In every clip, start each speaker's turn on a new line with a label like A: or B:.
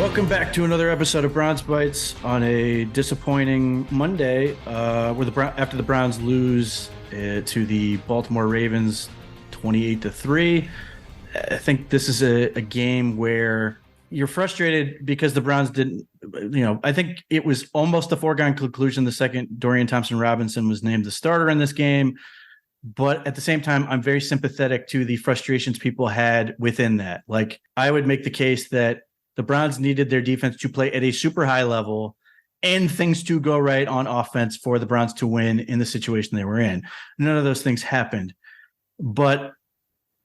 A: Welcome back to another episode of Browns Bites on a disappointing Monday, where after the Browns lose to the Baltimore Ravens 28-3. I think this is a game where you're frustrated because the Browns didn't, I think it was almost a foregone conclusion the second Dorian Thompson-Robinson was named the starter in this game. But at the same time, I'm very sympathetic to the frustrations people had within that. Like, I would make the case that the Browns needed their defense to play at a super high level and things to go right on offense for the Browns to win in the situation they were in. None of those things happened. But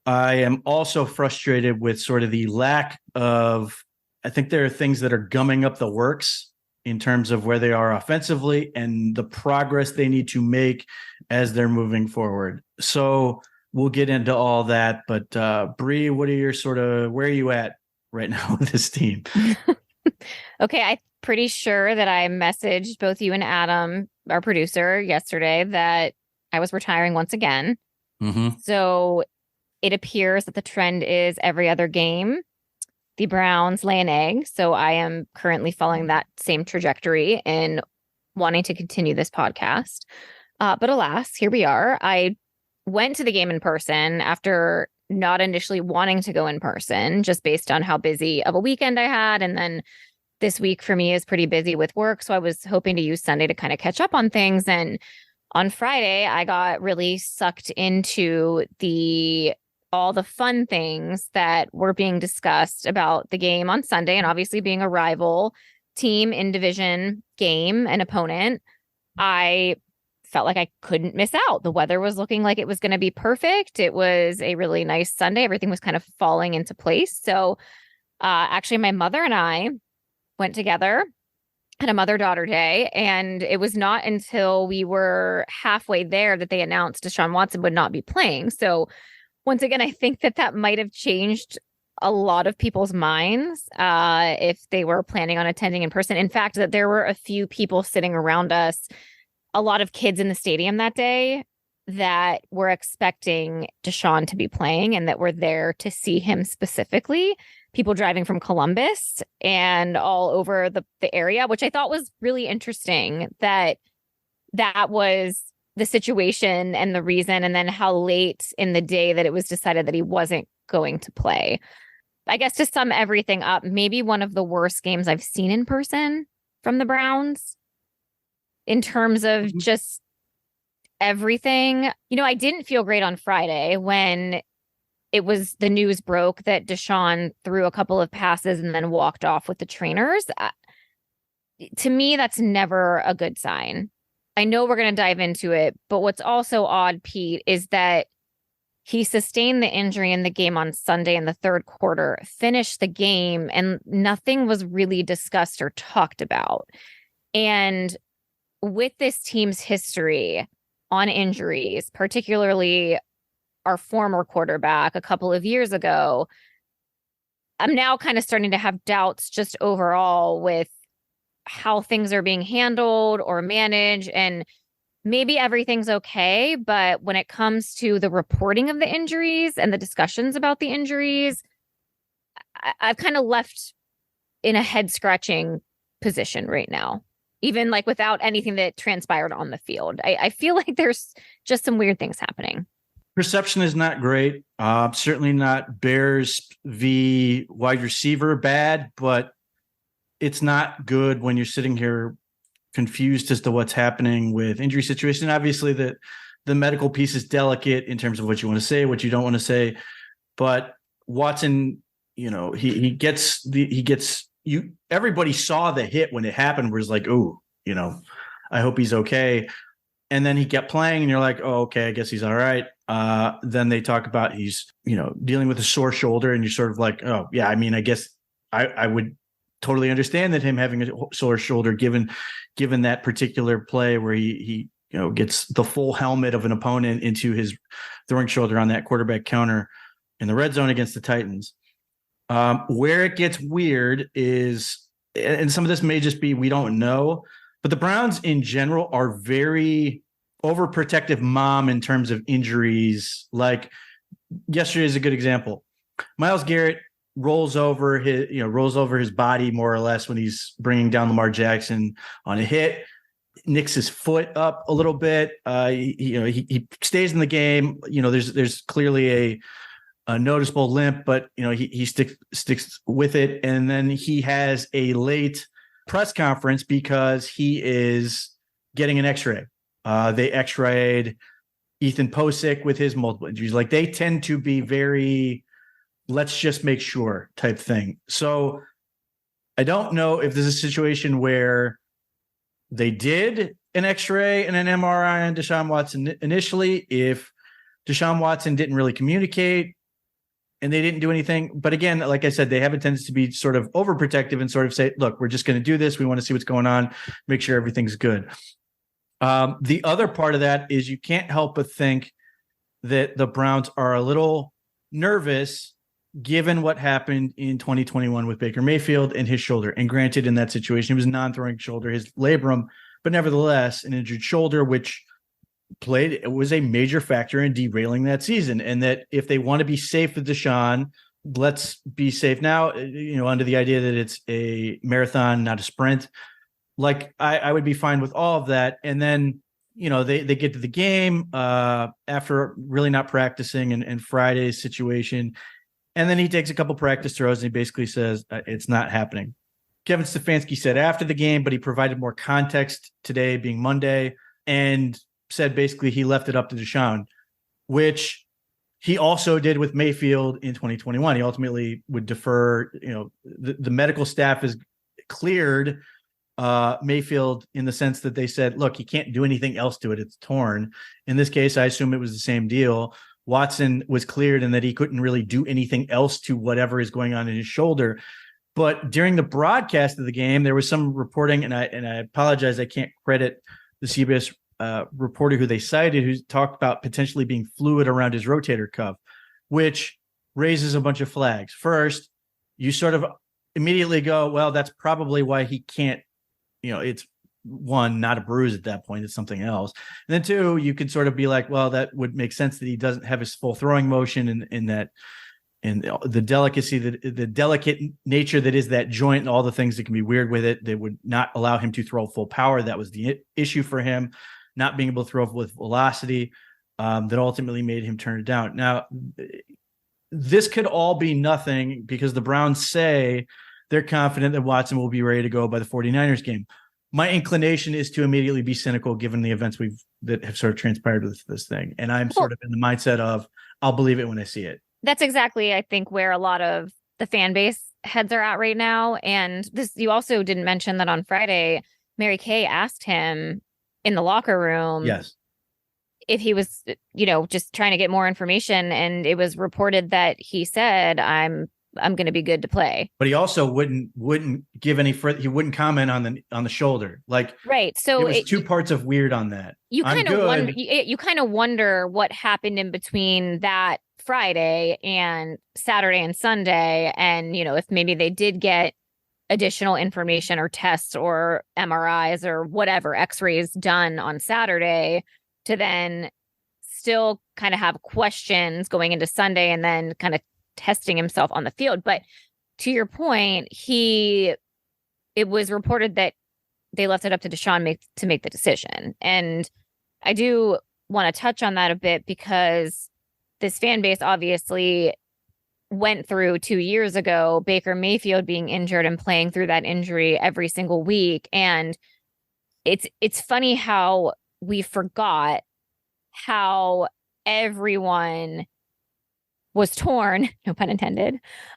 A: I am also frustrated with sort of the lack of, I think there are things that are gumming up the works in terms of where they are offensively and the progress they need to make as they're moving forward. So we'll get into all that. But Bree, what are your where are you at right now with this team?
B: Okay, I'm pretty sure that I messaged both you and Adam, our producer, yesterday that I was retiring once again.
A: Mm-hmm.
B: So it appears that the trend is every other game, the Browns lay an egg. So I am currently following that same trajectory and wanting to continue this podcast. But alas, here we are. I went to the game in person after not initially wanting to go in person, just based on how busy of a weekend I had. And then this week for me is pretty busy with work. So I was hoping to use Sunday to kind of catch up on things. And on Friday, I got really sucked into all the fun things that were being discussed about the game on Sunday. And obviously being a rival team in division game and opponent, I felt like I couldn't miss out. The weather was looking like it was going to be perfect. It was a really nice Sunday. Everything was kind of falling into place. So actually, my mother and I went together at a mother-daughter day. And it was not until we were halfway there that they announced Deshaun Watson would not be playing. So once again, I think that might have changed a lot of people's minds if they were planning on attending in person. In fact, that there were a few people sitting around us, a lot of kids in the stadium that day that were expecting Deshaun to be playing and that were there to see him specifically. People driving from Columbus and all over the area, which I thought was really interesting that was the situation and the reason, and then how late in the day that it was decided that he wasn't going to play. I guess to sum everything up, maybe one of the worst games I've seen in person from the Browns in terms of just everything. I didn't feel great on Friday when the news broke that Deshaun threw a couple of passes and then walked off with the trainers. To me, that's never a good sign. I know we're going to dive into it, but what's also odd, Pete, is that he sustained the injury in the game on Sunday in the third quarter, finished the game, and nothing was really discussed or talked about. And with this team's history on injuries, particularly our former quarterback a couple of years ago, I'm now kind of starting to have doubts just overall with how things are being handled or managed. And maybe everything's okay, but when it comes to the reporting of the injuries and the discussions about the injuries, I've kind of left in a head scratching position right now, even like without anything that transpired on the field. I feel like there's just some weird things happening.
A: Perception is not great. Certainly not Bears v. wide receiver bad, but it's not good when you're sitting here confused as to what's happening with injury situation. Obviously, the medical piece is delicate in terms of what you want to say, what you don't want to say. But Watson, he gets you. Everybody saw the hit when it happened. Was like, oh, I hope he's okay. And then he kept playing, and you're like, oh, okay, I guess he's all right. Then they talk about he's, dealing with a sore shoulder, and you're sort of like, oh, yeah, I mean, I guess I would totally understand that him having a sore shoulder, given that particular play where he gets the full helmet of an opponent into his throwing shoulder on that quarterback counter in the red zone against the Titans. Where it gets weird is, and some of this may just be we don't know, but the Browns in general are very overprotective mom in terms of injuries. Like yesterday is a good example. Myles Garrett rolls over his body more or less when he's bringing down Lamar Jackson on a hit, nicks his foot up a little bit. He stays in the game. There's clearly a noticeable limp, but he sticks with it. And then he has a late press conference because he is getting an X-ray. They X-rayed Ethan Posick with his multiple injuries. Like, they tend to be very, let's just make sure type thing. So I don't know if there's a situation where they did an X-ray and an MRI on Deshaun Watson initially, if Deshaun Watson didn't really communicate and they didn't do anything. But again, like I said, they have a tendency to be sort of overprotective and sort of say, look, we're just going to do this. We want to see what's going on, make sure everything's good. The other part of that is you can't help but think that the Browns are a little nervous given what happened in 2021 with Baker Mayfield and his shoulder. And granted, in that situation, it was non-throwing shoulder, his labrum, but nevertheless, an injured shoulder, which it was a major factor in derailing that season. And that if they want to be safe with Deshaun, let's be safe now, under the idea that it's a marathon, not a sprint. Like, I would be fine with all of that. And then, they get to the game after really not practicing and Friday's situation. And then he takes a couple practice throws and he basically says it's not happening. Kevin Stefanski said after the game, but he provided more context today being Monday and said basically he left it up to Deshaun, which he also did with Mayfield in 2021. He ultimately would defer, the medical staff is cleared Mayfield in the sense that they said, look, he can't do anything else to it. It's torn. In this case, I assume it was the same deal. Watson was cleared and that he couldn't really do anything else to whatever is going on in his shoulder. But during the broadcast of the game, there was some reporting, and I apologize, I can't credit the CBS reporter who they cited, who talked about potentially being fluid around his rotator cuff, which raises a bunch of flags. First, you sort of immediately go, well, that's probably why he can't, it's one, not a bruise at that point, it's something else. And then two, you could sort of be like, well, that would make sense that he doesn't have his full throwing motion and the delicacy, the delicate nature that is that joint and all the things that can be weird with it, that would not allow him to throw full power. That was the issue for him, not being able to throw with velocity, that ultimately made him turn it down. Now, this could all be nothing because the Browns say they're confident that Watson will be ready to go by the 49ers game. My inclination is to immediately be cynical given the events that have sort of transpired with this thing. And I'm sort of in the mindset of, I'll believe it when I see it.
B: That's exactly, I think, where a lot of the fan base heads are at right now. And this, you also didn't mention that on Friday, Mary Kay asked him in the locker room,
A: yes,
B: if he was, just trying to get more information. And it was reported that he said, I'm going to be good to play.
A: But he also wouldn't give any further. He wouldn't comment on the shoulder. Like,
B: right. So
A: it was two parts of weird on that.
B: You kind of wonder what happened in between that Friday and Saturday and Sunday. And, if maybe they did get additional information or tests or MRIs or whatever, X-rays done on Saturday to then still kind of have questions going into Sunday and then kind of testing himself on the field. But to your point, it was reported that they left it up to Deshaun to make the decision. And I do want to touch on that a bit because this fan base obviously went through 2 years ago, Baker Mayfield being injured and playing through that injury every single week. And it's funny how we forgot how everyone was torn, no pun intended,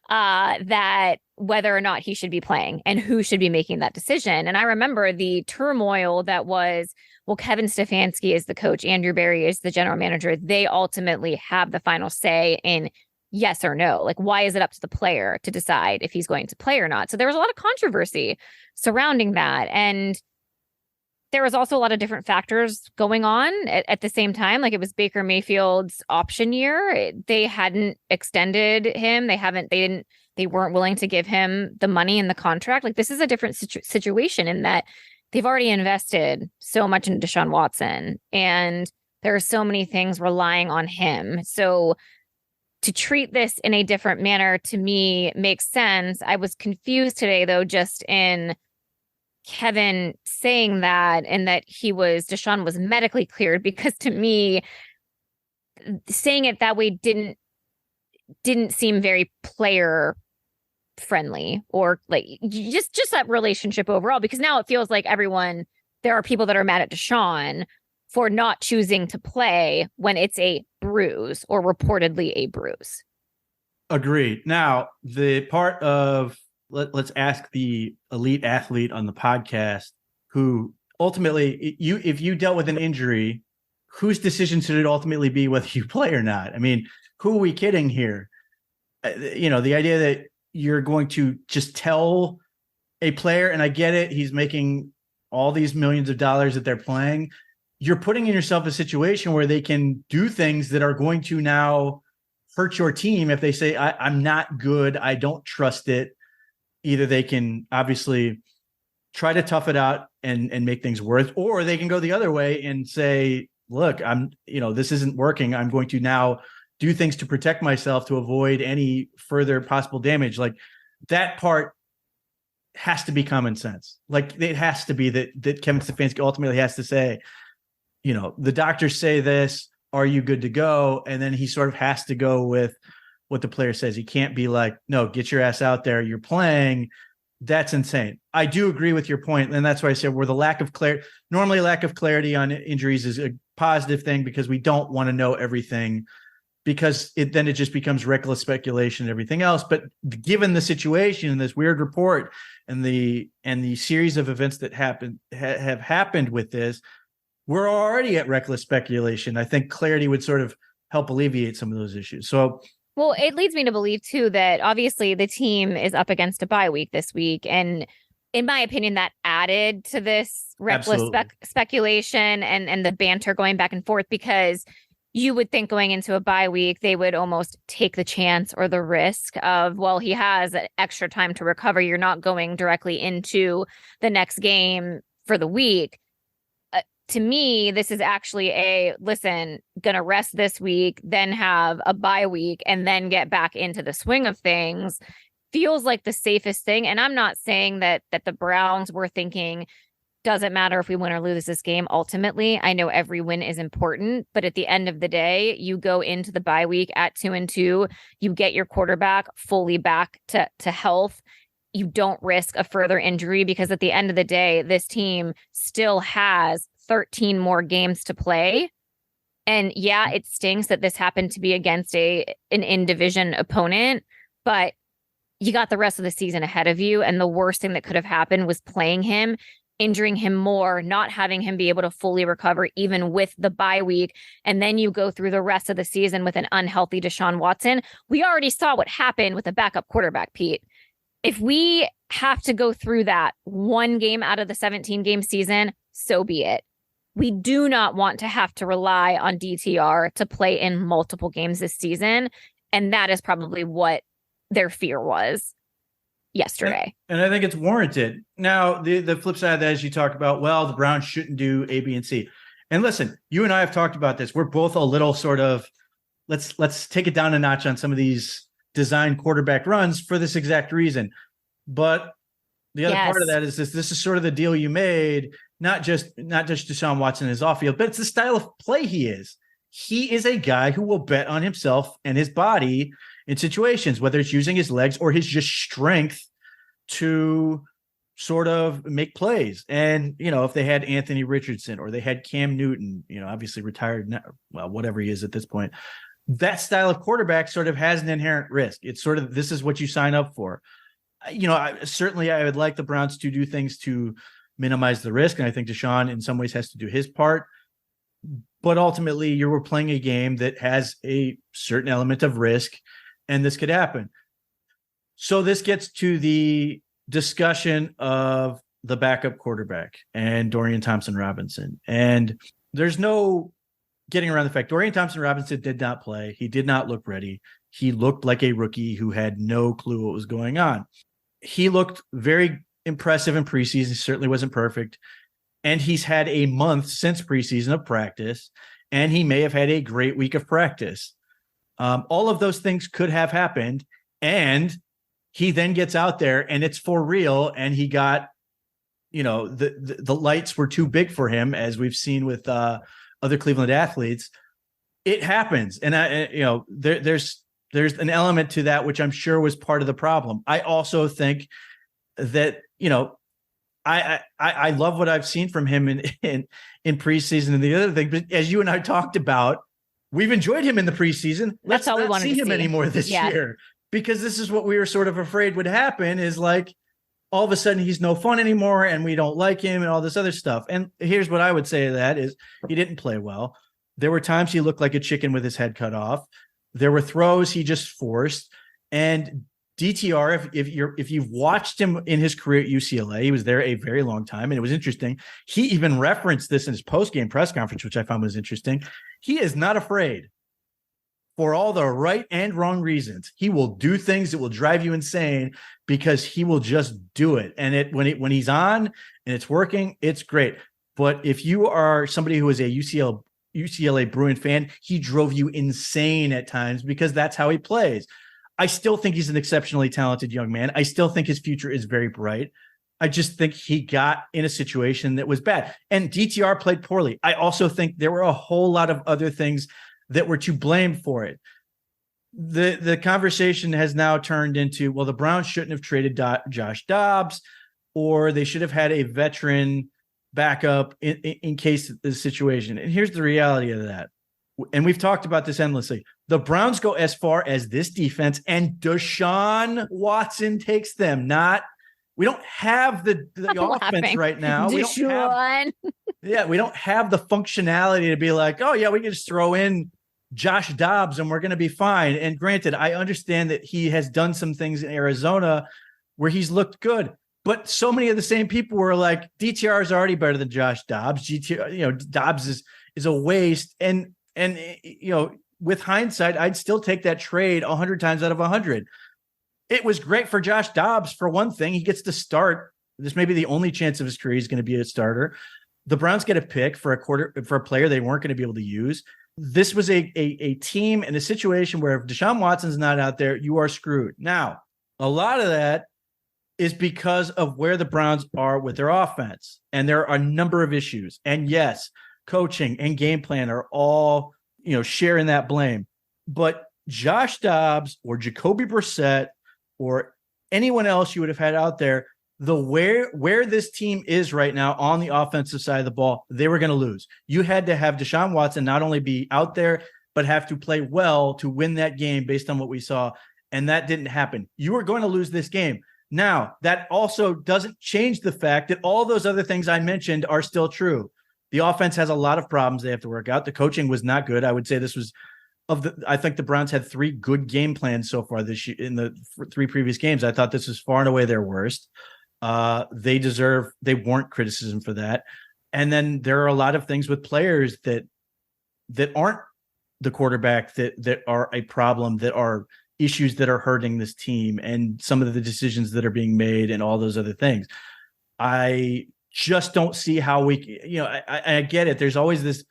B: that whether or not he should be playing and who should be making that decision. And I remember the turmoil that was, well, Kevin Stefanski is the coach, Andrew Berry is the general manager. They ultimately have the final say in yes or no. Like, why is it up to the player to decide if he's going to play or not? So there was a lot of controversy surrounding that. And there was also a lot of different factors going on at the same time. Like, it was Baker Mayfield's option year. They hadn't extended him. They weren't willing to give him the money in the contract. Like, this is a different situation in that they've already invested so much in Deshaun Watson and there are so many things relying on him. So to treat this in a different manner to me makes sense. I was confused today, though, just in Kevin saying that and that Deshaun was medically cleared, because to me, saying it that way didn't seem very player friendly, or like just that relationship overall, because now it feels like there are people that are mad at Deshaun for not choosing to play when it's a bruise, or reportedly a bruise.
A: Agreed. Now, the part of let's ask the elite athlete on the podcast who ultimately, if you dealt with an injury, whose decision should it ultimately be whether you play or not? I mean, who are we kidding here? The idea that you're going to just tell a player, and I get it, he's making all these millions of dollars that they're playing. You're putting yourself in a situation where they can do things that are going to now hurt your team. If they say, I'm not good, I don't trust it, either they can obviously try to tough it out and make things worse, or they can go the other way and say, look, this isn't working. I'm going to now do things to protect myself to avoid any further possible damage. Like, that part has to be common sense. Like, it has to be that Kevin Stefanski ultimately has to say, the doctors say this, are you good to go? And then he sort of has to go with what the player says. He can't be like, no, get your ass out there, you're playing. That's insane. I do agree with your point, and that's why I said where the lack of clarity, normally lack of clarity on injuries is a positive thing, because we don't want to know everything, because it just becomes reckless speculation and everything else. But given the situation and this weird report and the series of events that have happened with this, we're already at reckless speculation. I think clarity would sort of help alleviate some of those issues. So,
B: well, it leads me to believe too that obviously the team is up against a bye week this week, and in my opinion, that added to this reckless speculation and the banter going back and forth, because you would think going into a bye week, they would almost take the chance or the risk of, well, he has extra time to recover. You're not going directly into the next game for the week. To me, this is actually gonna rest this week, then have a bye week, and then get back into the swing of things. Feels like the safest thing. And I'm not saying that the Browns were thinking, doesn't matter if we win or lose this game. Ultimately, I know every win is important, but at the end of the day, you go into the bye week at 2-2, you get your quarterback fully back to health. You don't risk a further injury, because at the end of the day, this team still has 13 more games to play. And yeah, it stinks that this happened to be against an in-division opponent, but you got the rest of the season ahead of you. And the worst thing that could have happened was playing him, injuring him more, not having him be able to fully recover, even with the bye week. And then you go through the rest of the season with an unhealthy Deshaun Watson. We already saw what happened with a backup quarterback, Pete. If we have to go through that one game out of the 17-game season, so be it. We do not want to have to rely on DTR to play in multiple games this season. And that is probably what their fear was yesterday.
A: And I think it's warranted. Now, the flip side of that is you talk about, well, the Browns shouldn't do A, B, and C. And listen, you and I have talked about this. We're both a little sort of, let's take it down a notch on some of these design quarterback runs for this exact reason. But the other part of that is this is sort of the deal you made, not just Deshaun Watson is off field, but it's the style of play he is. He is a guy who will bet on himself and his body in situations, whether it's using his legs or his just strength to sort of make plays. And, if they had Anthony Richardson or they had Cam Newton, obviously retired now, well, whatever he is at this point, that style of quarterback sort of has an inherent risk. It's sort of, this is what you sign up for. I would like the Browns to do things to minimize the risk. And I think Deshaun in some ways has to do his part, but ultimately you were playing a game that has a certain element of risk, and this could happen. So this gets to the discussion of the backup quarterback and Dorian Thompson-Robinson. And there's no getting around the fact Dorian Thompson-Robinson did not play. He did not look ready. He looked like a rookie who had no clue what was going on. He looked very impressive in preseason. He certainly wasn't perfect. And he's had a month since preseason of practice, and he may have had a great week of practice. All of those things could have happened. And he then gets out there and it's for real. And he got, the lights were too big for him, as we've seen with other Cleveland athletes. It happens. And there's an element to that, which I'm sure was part of the problem. I also think that, I love what I've seen from him in preseason. And the other thing, but as you and I talked about, we've enjoyed him in the preseason. Let's not see him anymore this year, because this is what we were sort of afraid would happen, is like all of a sudden he's no fun anymore and we don't like him and all this other stuff. And here's what I would say to that is he didn't play well. There were times he looked like a chicken with his head cut off. There were throws he just forced. And DTR, if you've watched him in his career at UCLA, he was there a very long time, and it was interesting. He even referenced this in his post-game press conference, which I found was interesting. He is not afraid, for all the right and wrong reasons. He will do things that will drive you insane because he will just do it. And when he's on and it's working, it's great. But if you are somebody who is a UCLA Bruin fan, he drove you insane at times because that's how he plays. I still think he's an exceptionally talented young man. I still think his future is very bright. I just think he got in a situation that was bad. And DTR played poorly. I also think there were a whole lot of other things that were to blame for it. The conversation has now turned into, well, the Browns shouldn't have traded Josh Dobbs, or they should have had a veteran backup in case of the situation. And here's the reality of that. And we've talked about this endlessly. The Browns go as far as this defense, and Deshaun Watson takes them. We don't have the offense right now. We don't have the functionality to be like, oh yeah, we can just throw in Josh Dobbs and we're going to be fine. And granted, I understand that he has done some things in Arizona where he's looked good, but so many of the same people were like, DTR is already better than Josh Dobbs. Dobbs is a waste. And with hindsight, I'd still take that trade 100 times out of 100. It was great for Josh Dobbs. For one thing, he gets to start. This may be the only chance of his career he's going to be a starter. The Browns get a pick for a player they weren't going to be able to use. This was a team in a situation where if Deshaun Watson's not out there, you are screwed. Now, a lot of that is because of where the Browns are with their offense. And there are a number of issues. And yes, coaching and game plan are all, sharing that blame. But Josh Dobbs or Jacoby Brissett or anyone else you would have had out there, where this team is right now on the offensive side of the ball, they were going to lose. You had to have Deshaun Watson not only be out there, but have to play well to win that game based on what we saw. And that didn't happen. You were going to lose this game. Now, that also doesn't change the fact that all those other things I mentioned are still true. The offense has a lot of problems they have to work out. The coaching was not good. I would say this was I think the Browns had 3 good game plans so far this year in the 3 previous games. I thought this was far and away their worst. They warrant criticism for that. And then there are a lot of things with players that aren't the quarterback that are a problem, that are issues that are hurting this team, and some of the decisions that are being made and all those other things. I just don't see how I get it. There's always this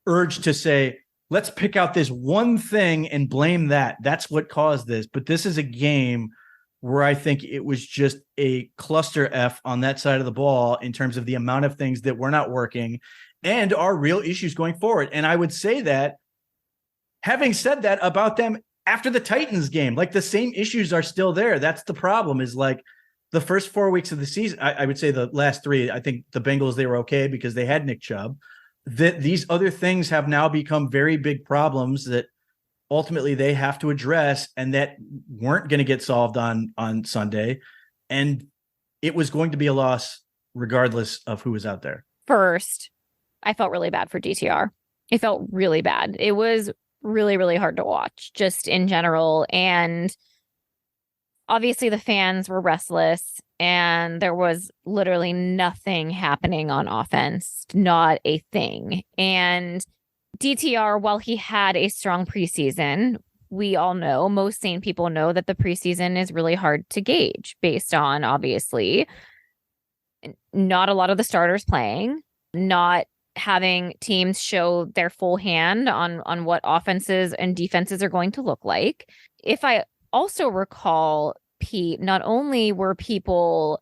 A: urge to say, let's pick out this one thing and blame that. That's what caused this. But this is a game where I think it was just a cluster F on that side of the ball in terms of the amount of things that were not working and are real issues going forward. And I would say that, having said that about them after the Titans game, like the same issues are still there. That's the problem, is like the first 4 weeks of the season, I would say the last 3, I think the Bengals, they were okay because they had Nick Chubb. That these other things have now become very big problems that ultimately they have to address, and that weren't going to get solved on Sunday. And it was going to be a loss regardless of who was out there.
B: First, I felt really bad for DTR. It felt really bad. It was really, really hard to watch just in general. And obviously the fans were restless, and there was literally nothing happening on offense, not a thing. And DTR, while he had a strong preseason, we all know, most sane people know, that the preseason is really hard to gauge based on, obviously, not a lot of the starters playing, not having teams show their full hand on what offenses and defenses are going to look like. If I also recall, Pete, not only were people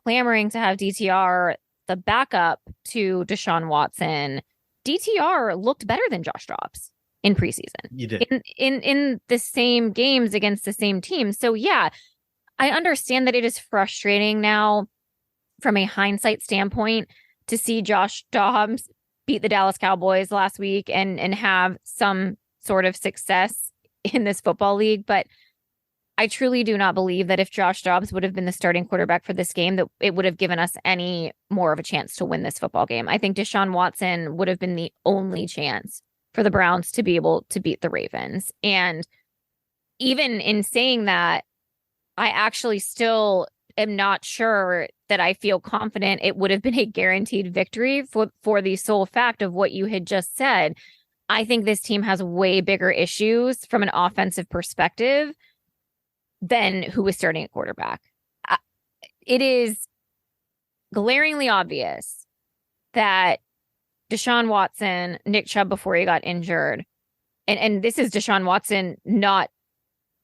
B: clamoring to have DTR the backup to Deshaun Watson, DTR looked better than Josh Dobbs in preseason.
A: You did.
B: In the same games against the same team. So yeah, I understand that it is frustrating now from a hindsight standpoint to see Josh Dobbs beat the Dallas Cowboys last week and have some sort of success in this football league. But I truly do not believe that if Josh Dobbs would have been the starting quarterback for this game, that it would have given us any more of a chance to win this football game. I think Deshaun Watson would have been the only chance for the Browns to be able to beat the Ravens. And even in saying that, I actually still am not sure that I feel confident it would have been a guaranteed victory for the sole fact of what you had just said. I think this team has way bigger issues from an offensive perspective than who was starting at quarterback. It is glaringly obvious that Deshaun Watson, Nick Chubb before he got injured, and this is Deshaun Watson not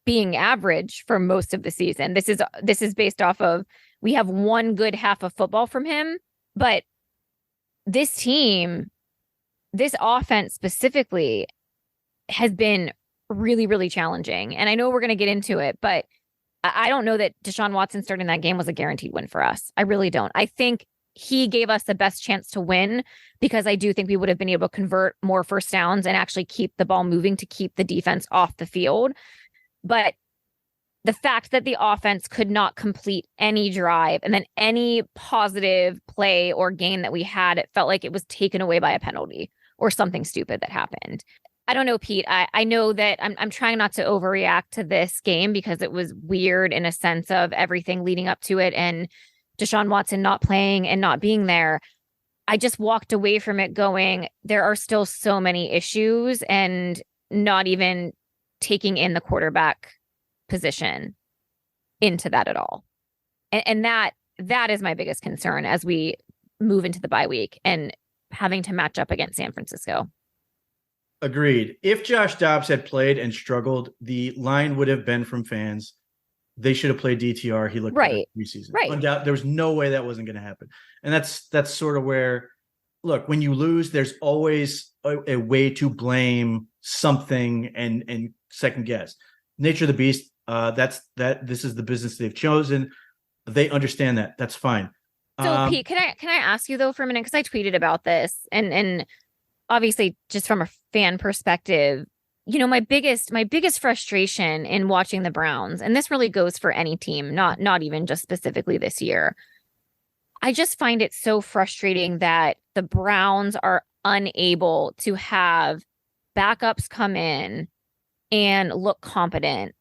B: being average for most of the season. This is based off of, we have one good half of football from him, but this team, this offense specifically, has been really, really challenging. And I know we're going to get into it, but I don't know that Deshaun Watson starting that game was a guaranteed win for us. I really don't. I think he gave us the best chance to win because I do think we would have been able to convert more first downs and actually keep the ball moving to keep the defense off the field. But the fact that the offense could not complete any drive and then any positive play or gain that we had, it felt like it was taken away by a penalty or something stupid that happened. I don't know, Pete. I know that I'm trying not to overreact to this game because it was weird in a sense of everything leading up to it and Deshaun Watson not playing and not being there. I just walked away from it going, there are still so many issues, and not even taking in the quarterback position into that at all. And that is my biggest concern as we move into the bye week and having to match up against San Francisco.
A: Agreed. If Josh Dobbs had played and struggled, the line would have been from fans, they should have played DTR. He looked
B: right
A: preseason.
B: Right.
A: There was no way that wasn't going to happen. And that's sort of where, look, when you lose, there's always a way to blame something and second guess. Nature of the beast. This is the business they've chosen. They understand that. That's fine.
B: So Pete, can I ask you though for a minute? Because I tweeted about this and obviously just from a fan perspective, you know, my biggest frustration in watching the Browns, and this really goes for any team, not even just specifically this year. I just find it so frustrating that the Browns are unable to have backups come in and look competent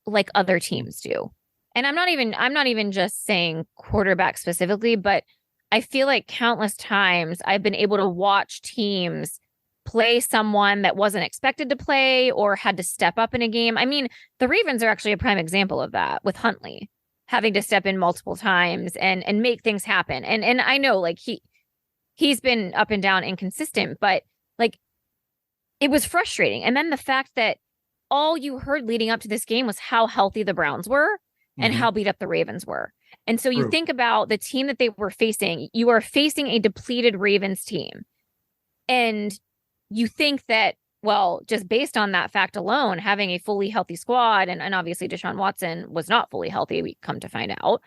B: like other teams do. And I'm not even just saying quarterback specifically, but I feel like countless times I've been able to watch teams play someone that wasn't expected to play or had to step up in a game. I mean, the Ravens are actually a prime example of that with Huntley having to step in multiple times and make things happen. And I know like he's been up and down inconsistent, but like it was frustrating. And then the fact that all you heard leading up to this game was how healthy the Browns were and how beat up the Ravens were. And so you think about the team that they were facing, you are facing a depleted Ravens team. And you think that, well, just based on that fact alone, having a fully healthy squad, and obviously Deshaun Watson was not fully healthy, we come to find out.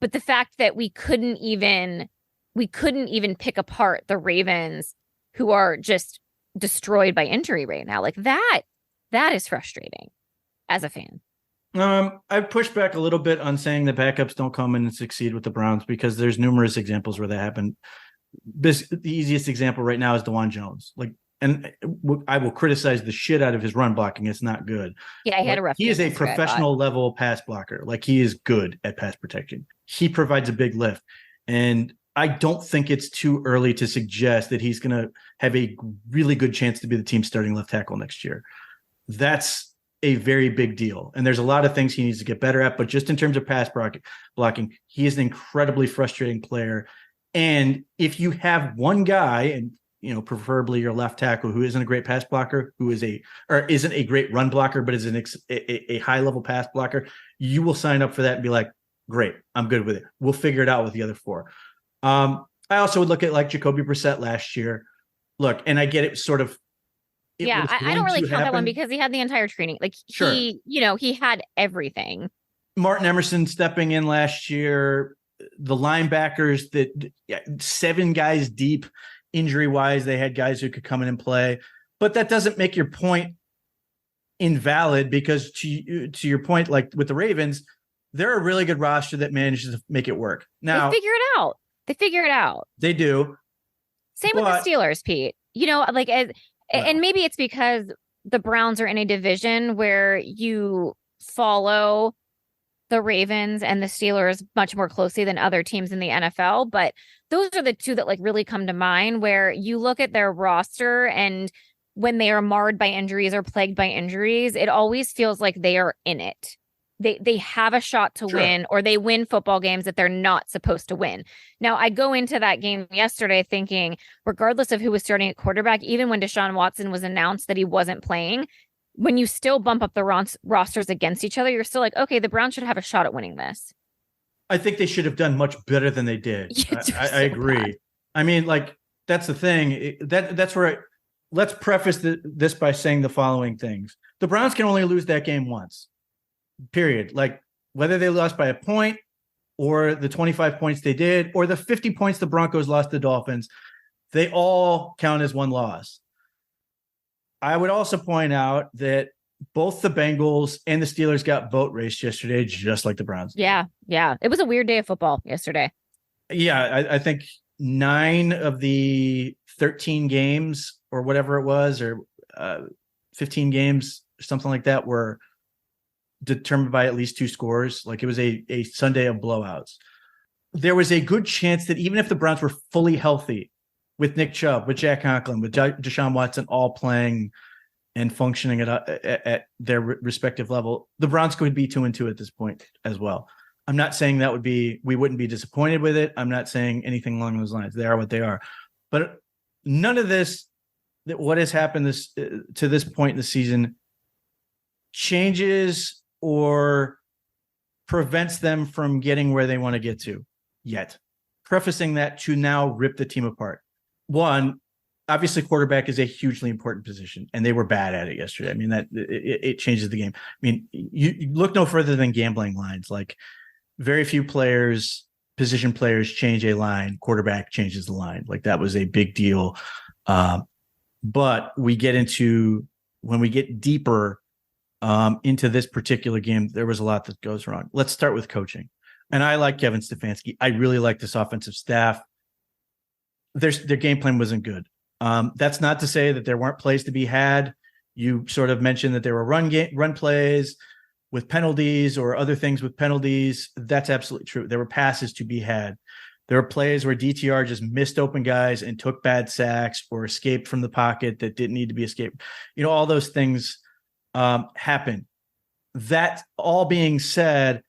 B: But the fact that we couldn't even pick apart the Ravens, who are just destroyed by injury right now, like that is frustrating as a fan.
A: I pushed back a little bit on saying the backups don't come in and succeed with the Browns because there's numerous examples where that happened. The easiest example right now is DeJuan Jones. And I will criticize the shit out of his run blocking. It's not good.
B: Yeah, he had a rough game.
A: He is a professional level pass blocker. Like, he is good at pass protection. He provides a big lift. And I don't think it's too early to suggest that he's going to have a really good chance to be the team's starting left tackle next year. That's a very big deal. And there's a lot of things he needs to get better at. But just in terms of pass blocking, he is an incredibly frustrating player. And if you have one guy, and preferably your left tackle, who isn't a great pass blocker, isn't a great run blocker, but is a high level pass blocker, you will sign up for that and be like, great, I'm good with it. We'll figure it out with the other four. I also would look at like Jacoby Brissett last year. Look, and I get it sort of.
B: I don't really count that one because he had the entire training. Like
A: sure.
B: he had everything.
A: Martin Emerson stepping in last year, the linebackers that 7 guys deep injury wise, they had guys who could come in and play, but that doesn't make your point invalid because to your point, like with the Ravens, they're a really good roster that manages to make it work. Now
B: they figure it out.
A: They do.
B: Same with the Steelers, Pete. And maybe it's because the Browns are in a division where you follow the Ravens and the Steelers much more closely than other teams in the NFL. But those are the two that like really come to mind where you look at their roster and when they are marred by injuries or plagued by injuries, it always feels like they are in it. They have a shot to win, or they win football games that they're not supposed to win. Now, I go into that game yesterday thinking, regardless of who was starting at quarterback, even when Deshaun Watson was announced that he wasn't playing, when you still bump up the rosters against each other, you're still like, okay, the Browns should have a shot at winning this.
A: I think they should have done much better than they did. I agree. Bad. I mean, like, that's the thing. That's where let's preface this by saying the following things. The Browns can only lose that game once. Period. Like whether they lost by a point or the 25 points they did, or the 50 points the Broncos lost the Dolphins, they all count as one loss. I would also point out that both the Bengals and the Steelers got boat raced yesterday, just like the Browns did.
B: Yeah. It was a weird day of football yesterday.
A: Yeah, I think 9 of the 13 games or whatever it was, or 15 games, something like that, were determined by at least 2 scores. Like it was a Sunday of blowouts. There was a good chance that even if the Browns were fully healthy, with Nick Chubb, with Jack Conklin, with Deshaun Watson all playing and functioning at their respective level, the Browns could be 2-2 at this point as well. I'm not saying we wouldn't be disappointed with it. I'm not saying anything along those lines. They are what they are. But none of this, what has happened to this point in the season, changes or prevents them from getting where they want to get to yet. Prefacing that to now rip the team apart. One, obviously quarterback is a hugely important position, and they were bad at it yesterday. I mean, that it changes the game. I mean, you look no further than gambling lines. Like very few position players change a line. Quarterback changes the line. Like that was a big deal. But when we get deeper into this particular game, there was a lot that goes wrong. Let's start with coaching. And I like Kevin Stefanski. I really like this offensive staff. Their game plan wasn't good. That's not to say that there weren't plays to be had. You sort of mentioned that there were run plays with penalties or other things with penalties. That's absolutely true. There were passes to be had. There were plays where DTR just missed open guys and took bad sacks or escaped from the pocket that didn't need to be escaped. All those things happen. That all being said,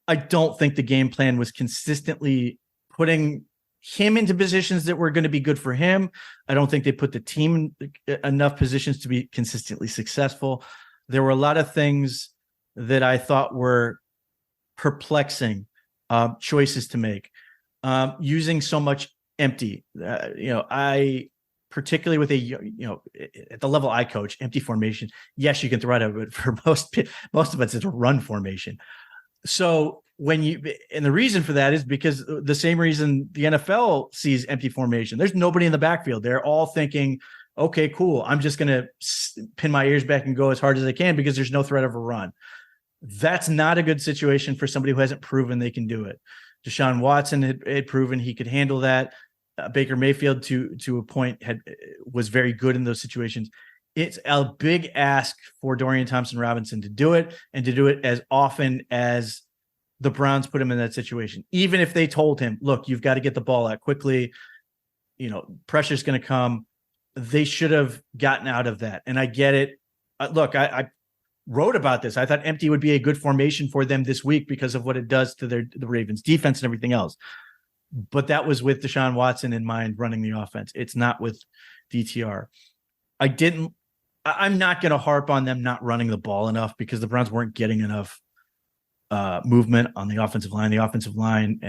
A: I don't think the game plan was consistently putting him into positions that were going to be good for him. I don't think they put the team in enough positions to be consistently successful. There were a lot of things that I thought were perplexing choices to make. Using so much empty, I particularly with at the level I coach, empty formation. Yes, you can throw it out, but for most of us, it's a run formation. So and the reason for that is because the same reason the NFL sees empty formation. There's nobody in the backfield. They're all thinking, okay, cool. I'm just going to pin my ears back and go as hard as I can because there's no threat of a run. That's not a good situation for somebody who hasn't proven they can do it. Deshaun Watson had proven he could handle that. Baker Mayfield, to a point, was very good in those situations. It's a big ask for Dorian Thompson-Robinson to do it, and to do it as often as the Browns put him in that situation. Even if they told him, look, you've got to get the ball out quickly, pressure's going to come. They should have gotten out of that. And I get it. Look, I wrote about this. I thought empty would be a good formation for them this week because of what it does to the Ravens defense and everything else. but that was with Deshaun Watson in mind running the offense. It's not with DTR. I'm not going to harp on them not running the ball enough because the Browns weren't getting enough movement on the offensive line. The offensive line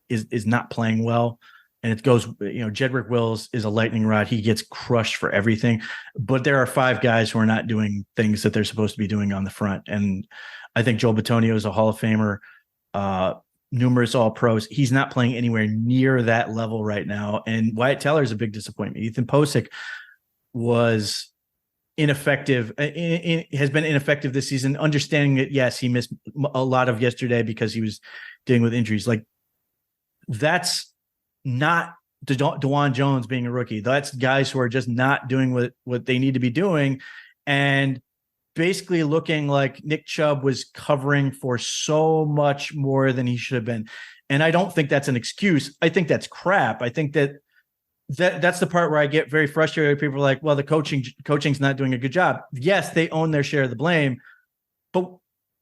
A: is not playing well. And it goes, Jedrick Wills is a lightning rod. He gets crushed for everything. But there are 5 guys who are not doing things that they're supposed to be doing on the front. And I think Joel Bitonio is a Hall of Famer, numerous All-Pros. He's not playing anywhere near that level right now. And Wyatt Teller is a big disappointment. Ethan Posick was ineffective, has been ineffective this season, understanding that, yes, he missed a lot of yesterday because he was dealing with injuries. Like, that's not DeJuan Jones being a rookie. That's guys who are just not doing what they need to be doing, and basically looking like Nick Chubb was covering for so much more than he should have been. And I don't think that's an excuse. I think that's crap. I think that's the part where I get very frustrated. People are like, well, the coaching's not doing a good job. Yes, they own their share of the blame, but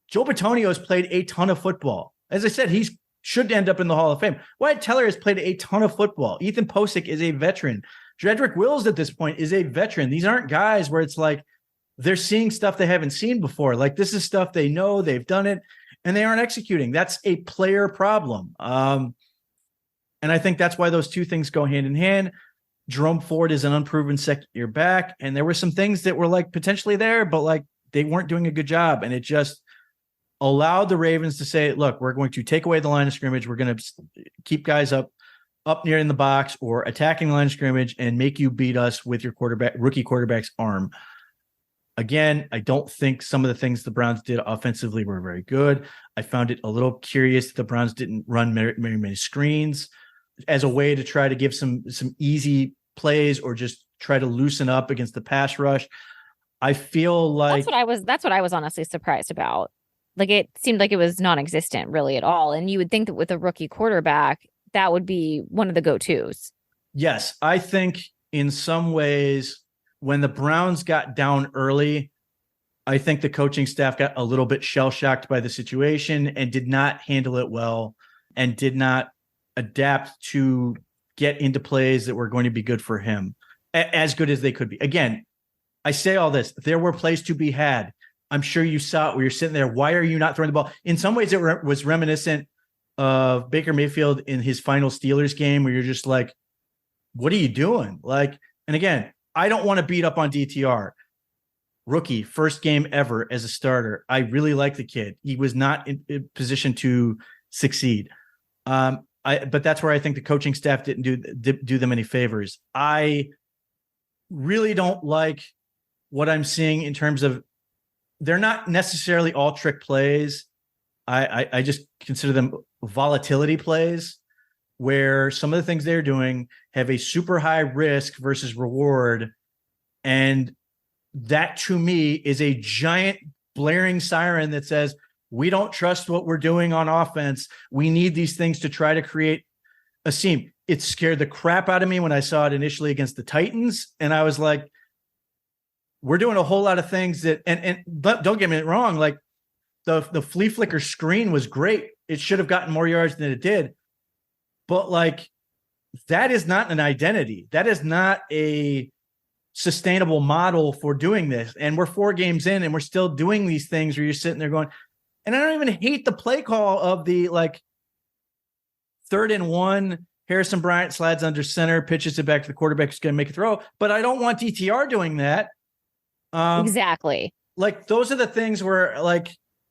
A: Joe Bitonio has played a ton of football. As I said, he's should end up in the Hall of Fame. Wyatt Teller has played a ton of football. Ethan Posick is a veteran. Jedrick Wills at this point is a veteran. These aren't guys where it's like they're seeing stuff they haven't seen before. Like, this is stuff they know, they've done it, and they aren't executing. That's a player problem. And I think that's why those two things go hand in hand. Jerome Ford is an unproven second-year back, and there were some things that were like potentially there, but like they weren't doing a good job. And it just allowed the Ravens to say, look, we're going to take away the line of scrimmage. We're going to keep guys up near in the box or attacking the line of scrimmage and make you beat us with your rookie quarterback's arm. Again, I don't think some of the things the Browns did offensively were very good. I found it a little curious that the Browns didn't run many screens as a way to try to give some easy plays or just try to loosen up against the pass rush. I feel like
B: that's what I was honestly surprised about. Like, it seemed like it was non-existent really at all. And you would think that with a rookie quarterback, that would be one of the go-tos.
A: Yes, I think in some ways when the Browns got down early, I think the coaching staff got a little bit shell-shocked by the situation and did not handle it well and did not adapt to get into plays that were going to be good for him, as good as they could be. Again, I say all this. There were plays to be had. I'm sure you saw it where you're sitting there. Why are you not throwing the ball? In some ways, it was reminiscent of Baker Mayfield in his final Steelers game where you're just like, what are you doing? Like, and again, I don't want to beat up on DTR. Rookie, first game ever as a starter. I really like the kid. He was not in position to succeed. But that's where I think the coaching staff didn't do them any favors. I really don't like what I'm seeing in terms of they're not necessarily all trick plays. I just consider them volatility plays where some of the things they're doing have a super high risk versus reward. And that to me is a giant blaring siren that says, we don't trust what we're doing on offense. We need these things to try to create a seam. It scared the crap out of me when I saw it initially against the Titans. And I was like, we're doing a whole lot of things that, but don't get me wrong. Like the flea flicker screen was great. It should have gotten more yards than it did. But like, that is not an identity. That is not a sustainable model for doing this. And we're 4 games in and we're still doing these things where you're sitting there going, and I don't even hate the play call of the like 3rd and 1, Harrison Bryant slides under center, pitches it back to the quarterback who's going to make a throw, but I don't want DTR doing that.
B: Exactly.
A: Like, those are the things where like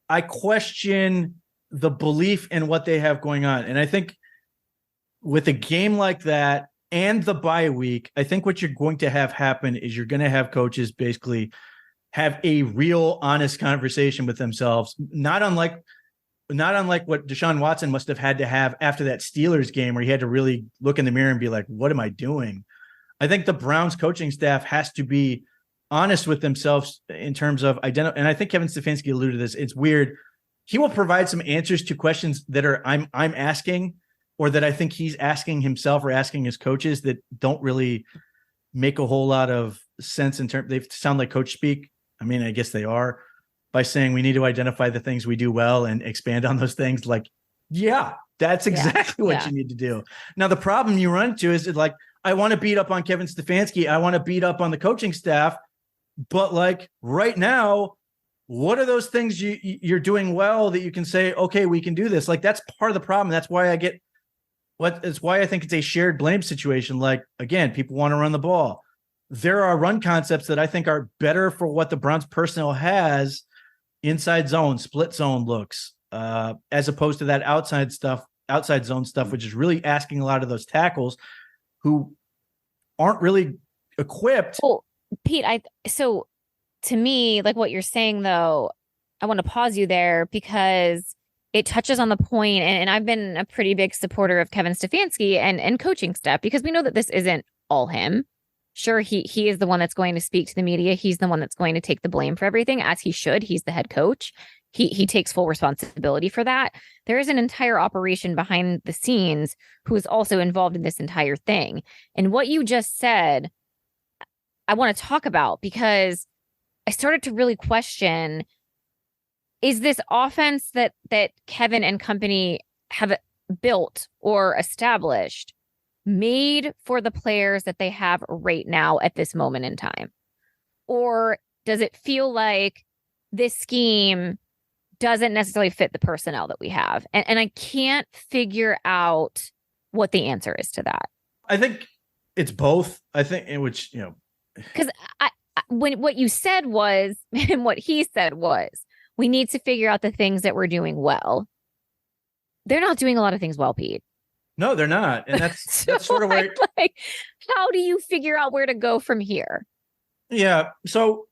A: I question the belief in what they have going on. And I think with a game like that and the bye week, I think what you're going to have happen is you're going to have coaches basically have a real honest conversation with themselves, not unlike what Deshaun Watson must have had to have after that Steelers game where he had to really look in the mirror and be like, what am I doing? I think the Browns coaching staff has to be honest with themselves in terms of identity. And I think Kevin Stefanski alluded to this. It's weird. He will provide some answers to questions that are I'm asking, or that I think he's asking himself or asking his coaches that don't really make a whole lot of sense in terms. They sound like coach speak. I mean, I guess they are, by saying we need to identify the things we do well and expand on those things. Like, Yeah, that's exactly what you need to do. Now, the problem you run into is like, I want to beat up on Kevin Stefanski. I want to beat up on the coaching staff. But like right now, what are those things you're doing well that you can say, okay, we can do this? Like that's part of the problem. That's why it's why I think it's a shared blame situation. Like, again, people want to run the ball. There are run concepts that I think are better for what the Browns personnel has, inside zone, split zone looks, as opposed to that outside zone stuff, which is really asking a lot of those tackles who aren't really equipped.
B: Well, Pete, so to me, like what you're saying though, I want to pause you there because it touches on the point, and I've been a pretty big supporter of Kevin Stefanski and coaching staff because we know that this isn't all him. Sure, he is the one that's going to speak to the media. He's the one that's going to take the blame for everything, as he should. He's the head coach. He takes full responsibility for that. There is an entire operation behind the scenes who is also involved in this entire thing. And what you just said, I want to talk about because I started to really question, is this offense that Kevin and company have built or established made for the players that they have right now at this moment in time? Or does it feel like this scheme doesn't necessarily fit the personnel that we have? And I can't figure out what the answer is to that.
A: I think it's both. I think in which,
B: because when what you said was, and what he said was, we need to figure out the things that we're doing well. They're not doing a lot of things well, Pete.
A: No, they're not. And that's
B: so
A: that's sort of where
B: how do you figure out where to go from here?
A: Yeah. So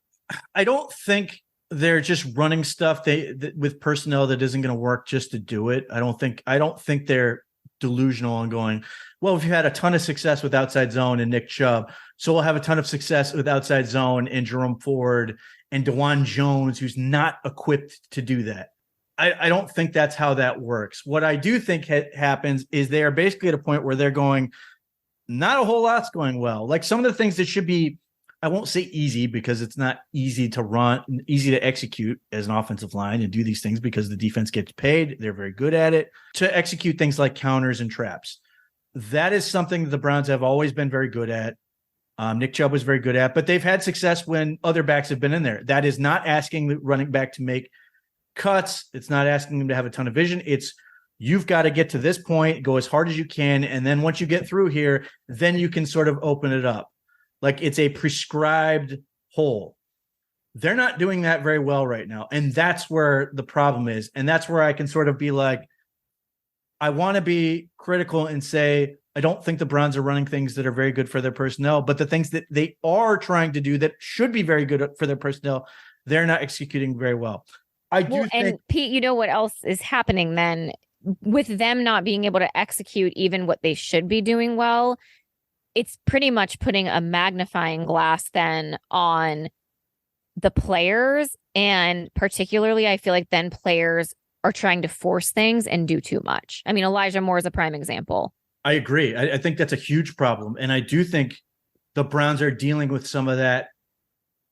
A: I don't think they're just running stuff with personnel that isn't going to work just to do it. I don't think they're delusional and going, well, we've had a ton of success with outside zone and Nick Chubb, so we'll have a ton of success with outside zone and Jerome Ford and DeJuan Jones, who's not equipped to do that. I don't think that's how that works. What I do think happens is they are basically at a point where they're going, not a whole lot's going well. Like some of the things that should be, I won't say easy because it's not easy to run, easy to execute as an offensive line and do these things because the defense gets paid. They're very good at it to execute things like counters and traps. That is something that the Browns have always been very good at. Nick Chubb was very good at, but they've had success when other backs have been in there. That is not asking the running back to make cuts. It's not asking them to have a ton of vision. It's you've got to get to this point, go as hard as you can. And then once you get through here, then you can sort of open it up. Like it's a prescribed hole. They're not doing that very well right now. And that's where the problem is. And that's where I can sort of be like, I want to be critical and say, I don't think the Browns are running things that are very good for their personnel, but the things that they are trying to do that should be very good for their personnel, they're not executing very well.
B: And Pete, you know what else is happening then with them not being able to execute even what they should be doing well? It's pretty much putting a magnifying glass then on the players. And particularly, I feel like then players are trying to force things and do too much. I mean, Elijah Moore is a prime example.
A: I agree. I think that's a huge problem. And I do think the Browns are dealing with some of that.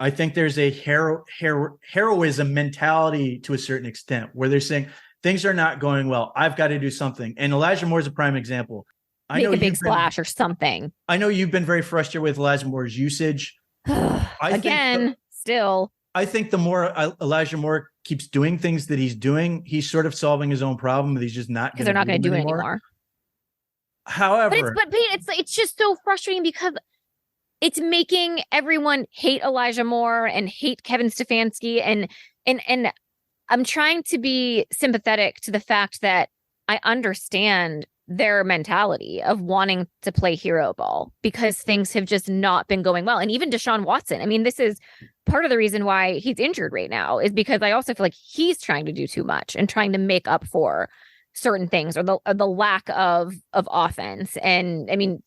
A: I think there's a heroism mentality to a certain extent where they're saying things are not going well. I've got to do something. And Elijah Moore is a prime example.
B: Make a big splash or something.
A: I know you've been very frustrated with Elijah Moore's usage.
B: I think
A: the more Elijah Moore keeps doing things that he's doing, he's sort of solving his own problem. But he's just not
B: because they're not going to do it anymore.
A: However,
B: but it's just so frustrating because it's making everyone hate Elijah Moore and hate Kevin Stefanski. And I'm trying to be sympathetic to the fact that I understand their mentality of wanting to play hero ball because things have just not been going well. And even Deshaun Watson, I mean, this is part of the reason why he's injured right now is because I also feel like he's trying to do too much and trying to make up for certain things or the lack of offense. And I mean,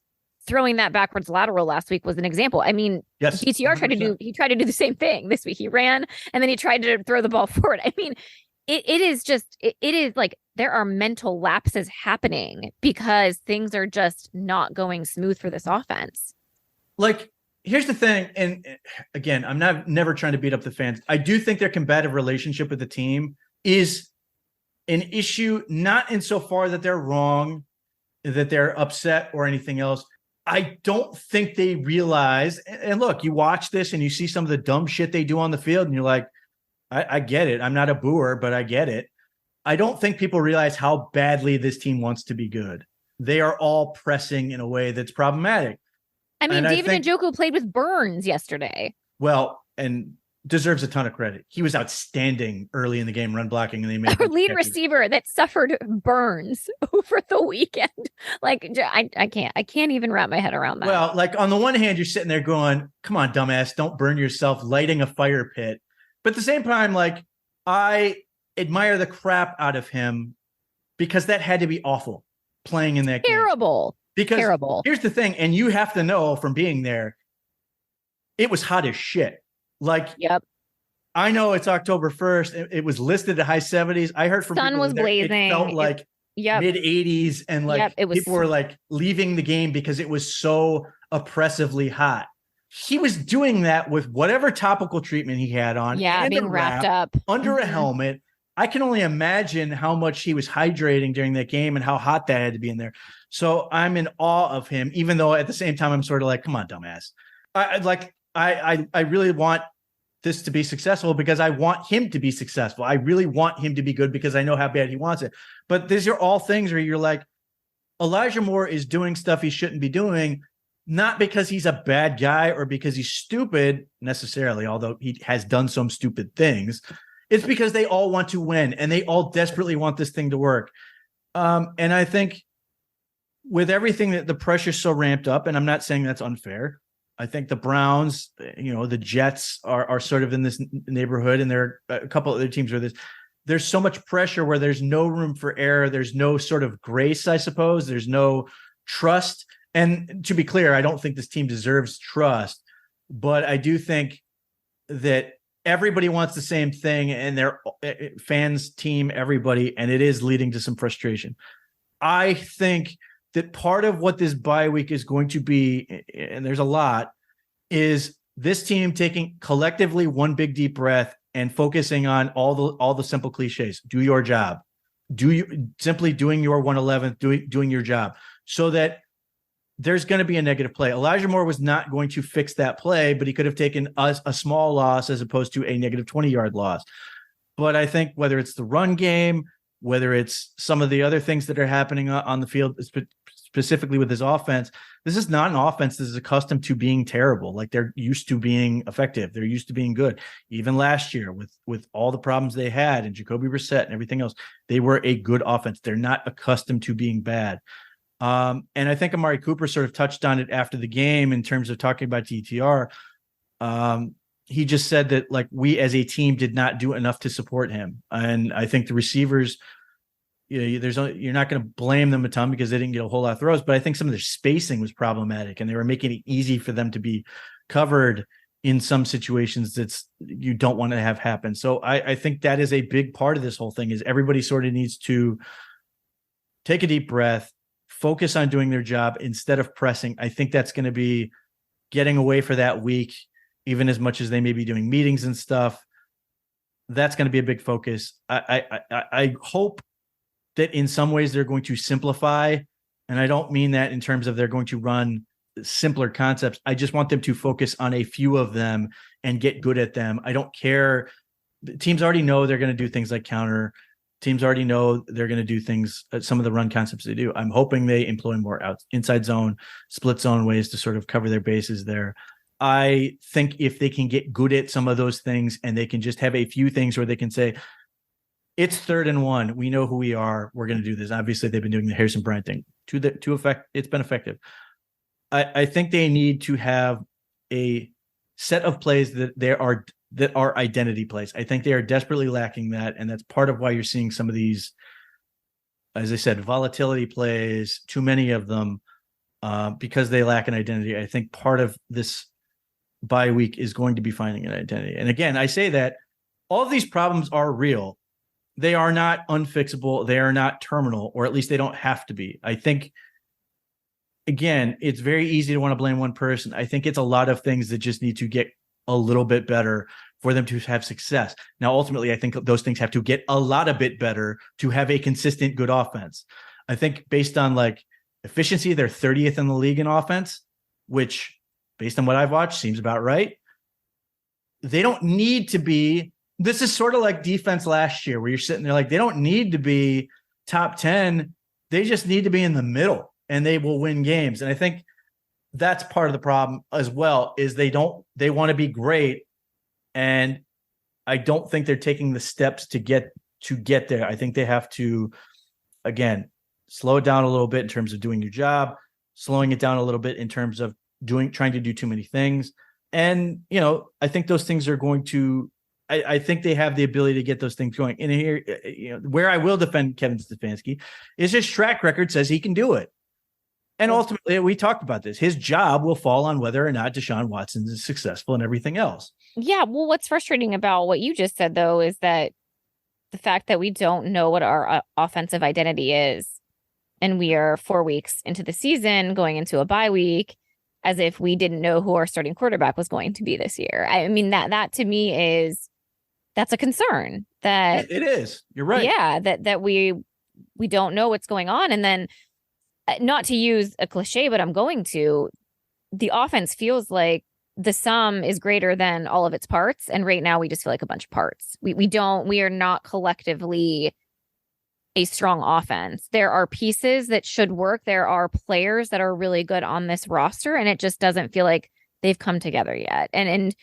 B: throwing that backwards lateral last week was an example. I mean,
A: yes,
B: DTR tried to do the same thing this week. He ran and then he tried to throw the ball forward. I mean, it is like there are mental lapses happening because things are just not going smooth for this offense.
A: Like, here's the thing. And again, I'm never trying to beat up the fans. I do think their combative relationship with the team is an issue, not insofar that they're wrong, that they're upset or anything else. I don't think they realize, and look, you watch this and you see some of the dumb shit they do on the field, and you're like, I get it. I'm not a booer, but I get it. I don't think people realize how badly this team wants to be good. They are all pressing in a way that's problematic.
B: I mean,
A: And I
B: David
A: think,
B: Njoku played with burns yesterday.
A: well, and deserves a ton of credit. He was outstanding early in the game, run blocking, and they made
B: Our lead receiver that suffered burns over the weekend. Like, I can't even wrap my head around that.
A: Well, like on the one hand, you're sitting there going, come on, dumbass, don't burn yourself lighting a fire pit. But at the same time, like, I admire the crap out of him because that had to be awful playing in that game.
B: Terrible.
A: Because
B: terrible.
A: Here's the thing, and you have to know from being there, it was hot as shit. Like,
B: yep.
A: I know it's October 1st. It was listed at high 70s. I heard from
B: sun
A: people
B: was blazing.
A: It felt like mid 80s, and like people were like leaving the game because it was so oppressively hot. He was doing that with whatever topical treatment he had on.
B: Yeah, being wrapped up
A: under a helmet. I can only imagine how much he was hydrating during that game and how hot that had to be in there. So I'm in awe of him, even though at the same time I'm sort of like, come on, dumbass. I really want this to be successful because I want him to be successful. I really want him to be good because I know how bad he wants it. But these are all things where you're like, Elijah Moore is doing stuff he shouldn't be doing, not because he's a bad guy or because he's stupid necessarily, although he has done some stupid things. It's because they all want to win and they all desperately want this thing to work. And I think with everything that the pressure's so ramped up, and I'm not saying that's unfair. I think the Browns, the Jets are sort of in this neighborhood, and there are a couple other teams where there's so much pressure where there's no room for error. There's no sort of grace, I suppose. There's no trust. And to be clear, I don't think this team deserves trust, but I do think that everybody wants the same thing, and their fans, team, everybody, and it is leading to some frustration. I think that part of what this bye week is going to be, and there's a lot, is this team taking collectively one big deep breath and focusing on all the simple cliches. Do your job. Simply doing your 111th, doing your job, so that there's going to be a negative play. Elijah Moore was not going to fix that play, but he could have taken a small loss as opposed to a negative 20-yard loss. But I think whether it's the run game, whether it's some of the other things that are happening on the field, specifically with his offense, this is not an offense that is accustomed to being terrible. Like, they're used to being effective. They're used to being good. Even last year with all the problems they had and Jacoby Brissett and everything else, they were a good offense. They're not accustomed to being bad. And I think Amari Cooper sort of touched on it after the game in terms of talking about DTR. He just said that, like, we as a team did not do enough to support him. And I think the receivers, you're not going to blame them a ton because they didn't get a whole lot of throws, but I think some of their spacing was problematic and they were making it easy for them to be covered in some situations you don't want to have happen. So I think that is a big part of this whole thing, is everybody sort of needs to take a deep breath, focus on doing their job instead of pressing. I think that's going to be getting away for that week, even as much as they may be doing meetings and stuff. That's going to be a big focus. I hope that in some ways they're going to simplify. And I don't mean that in terms of they're going to run simpler concepts. I just want them to focus on a few of them and get good at them. I don't care. Teams already know they're going to do things like counter. Teams already know they're going to do things, some of the run concepts they do. I'm hoping they employ more inside zone, split zone ways to sort of cover their bases there. I think if they can get good at some of those things and they can just have a few things where they can say, it's 3rd and 1. We know who we are. We're going to do this. Obviously, they've been doing the Harrison Bryant thing to effect. It's been effective. I think they need to have a set of plays that are identity plays. I think they are desperately lacking that, and that's part of why you're seeing some of these, as I said, volatility plays, too many of them, because they lack an identity. I think part of this bye week is going to be finding an identity. And again, I say that all of these problems are real. They are not unfixable. They are not terminal, or at least they don't have to be. I think, again, it's very easy to want to blame one person. I think it's a lot of things that just need to get a little bit better for them to have success. Now, ultimately, I think those things have to get a bit better to have a consistent, good offense. I think based on like efficiency, they're 30th in the league in offense, which based on what I've watched seems about right. They don't need to be, this is sort of like defense last year where you're sitting there like, they don't need to be top 10. They just need to be in the middle and they will win games. And I think that's part of the problem as well, is they want to be great. And I don't think they're taking the steps to get there. I think they have to, again, slow it down a little bit in terms of doing your job, slowing it down a little bit in terms of trying to do too many things. And, I think those things are going to, I think they have the ability to get those things going. And here, where I will defend Kevin Stefanski is his track record says he can do it. And ultimately, we talked about this. His job will fall on whether or not Deshaun Watson is successful and everything else.
B: Yeah. Well, what's frustrating about what you just said, though, is that the fact that we don't know what our offensive identity is. And we are 4 weeks into the season, going into a bye week, as if we didn't know who our starting quarterback was going to be this year. I mean, that to me that's a concern. That
A: it is. You're right.
B: Yeah, that we don't know what's going on. And then, not to use a cliche, but I'm going to, the offense feels like the sum is greater than all of its parts. And right now we just feel like a bunch of parts. We are not collectively a strong offense. There are pieces that should work. There are players that are really good on this roster, and it just doesn't feel like they've come together yet. And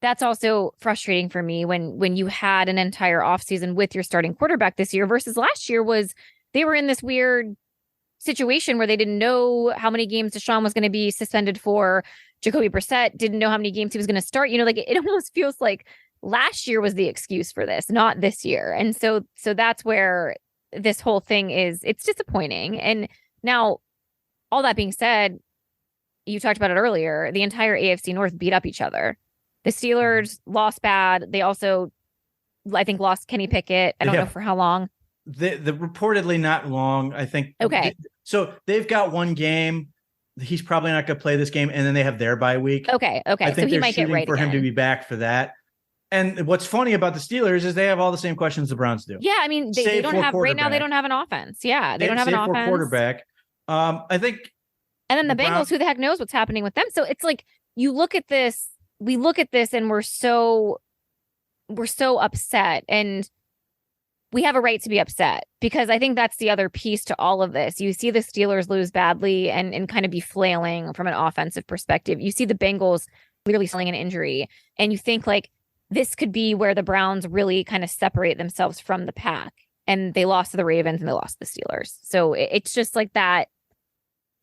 B: that's also frustrating for me when you had an entire offseason with your starting quarterback this year versus last year was they were in this weird situation where they didn't know how many games Deshaun was going to be suspended for. Jacoby Brissett didn't know how many games he was going to start. Like it almost feels like last year was the excuse for this, not this year. And so that's where this whole thing it's disappointing. And now, all that being said, you talked about it earlier, the entire AFC North beat up each other. The Steelers lost bad. They also, I think, lost Kenny Pickett. I don't know for how long.
A: The reportedly not long, I think.
B: Okay.
A: So they've got one game. He's probably not going to play this game, and then they have their bye week.
B: Okay.
A: I think
B: so he
A: they're
B: might
A: shooting
B: get right
A: for
B: again.
A: him to be back for that. And what's funny about the Steelers is they have all the same questions the Browns do.
B: Yeah, I mean, they don't have right now. They don't have an offense. Yeah, they don't have an offense.
A: Quarterback. I think.
B: And then the Bengals, who the heck knows what's happening with them? So it's like you look at this. We look at this, and we're so upset, and we have a right to be upset because I think that's the other piece to all of this. You see the Steelers lose badly and kind of be flailing from an offensive perspective. You see the Bengals literally selling an injury, and you think like this could be where the Browns really kind of separate themselves from the pack. And they lost to the Ravens and they lost to the Steelers. So it's just like that.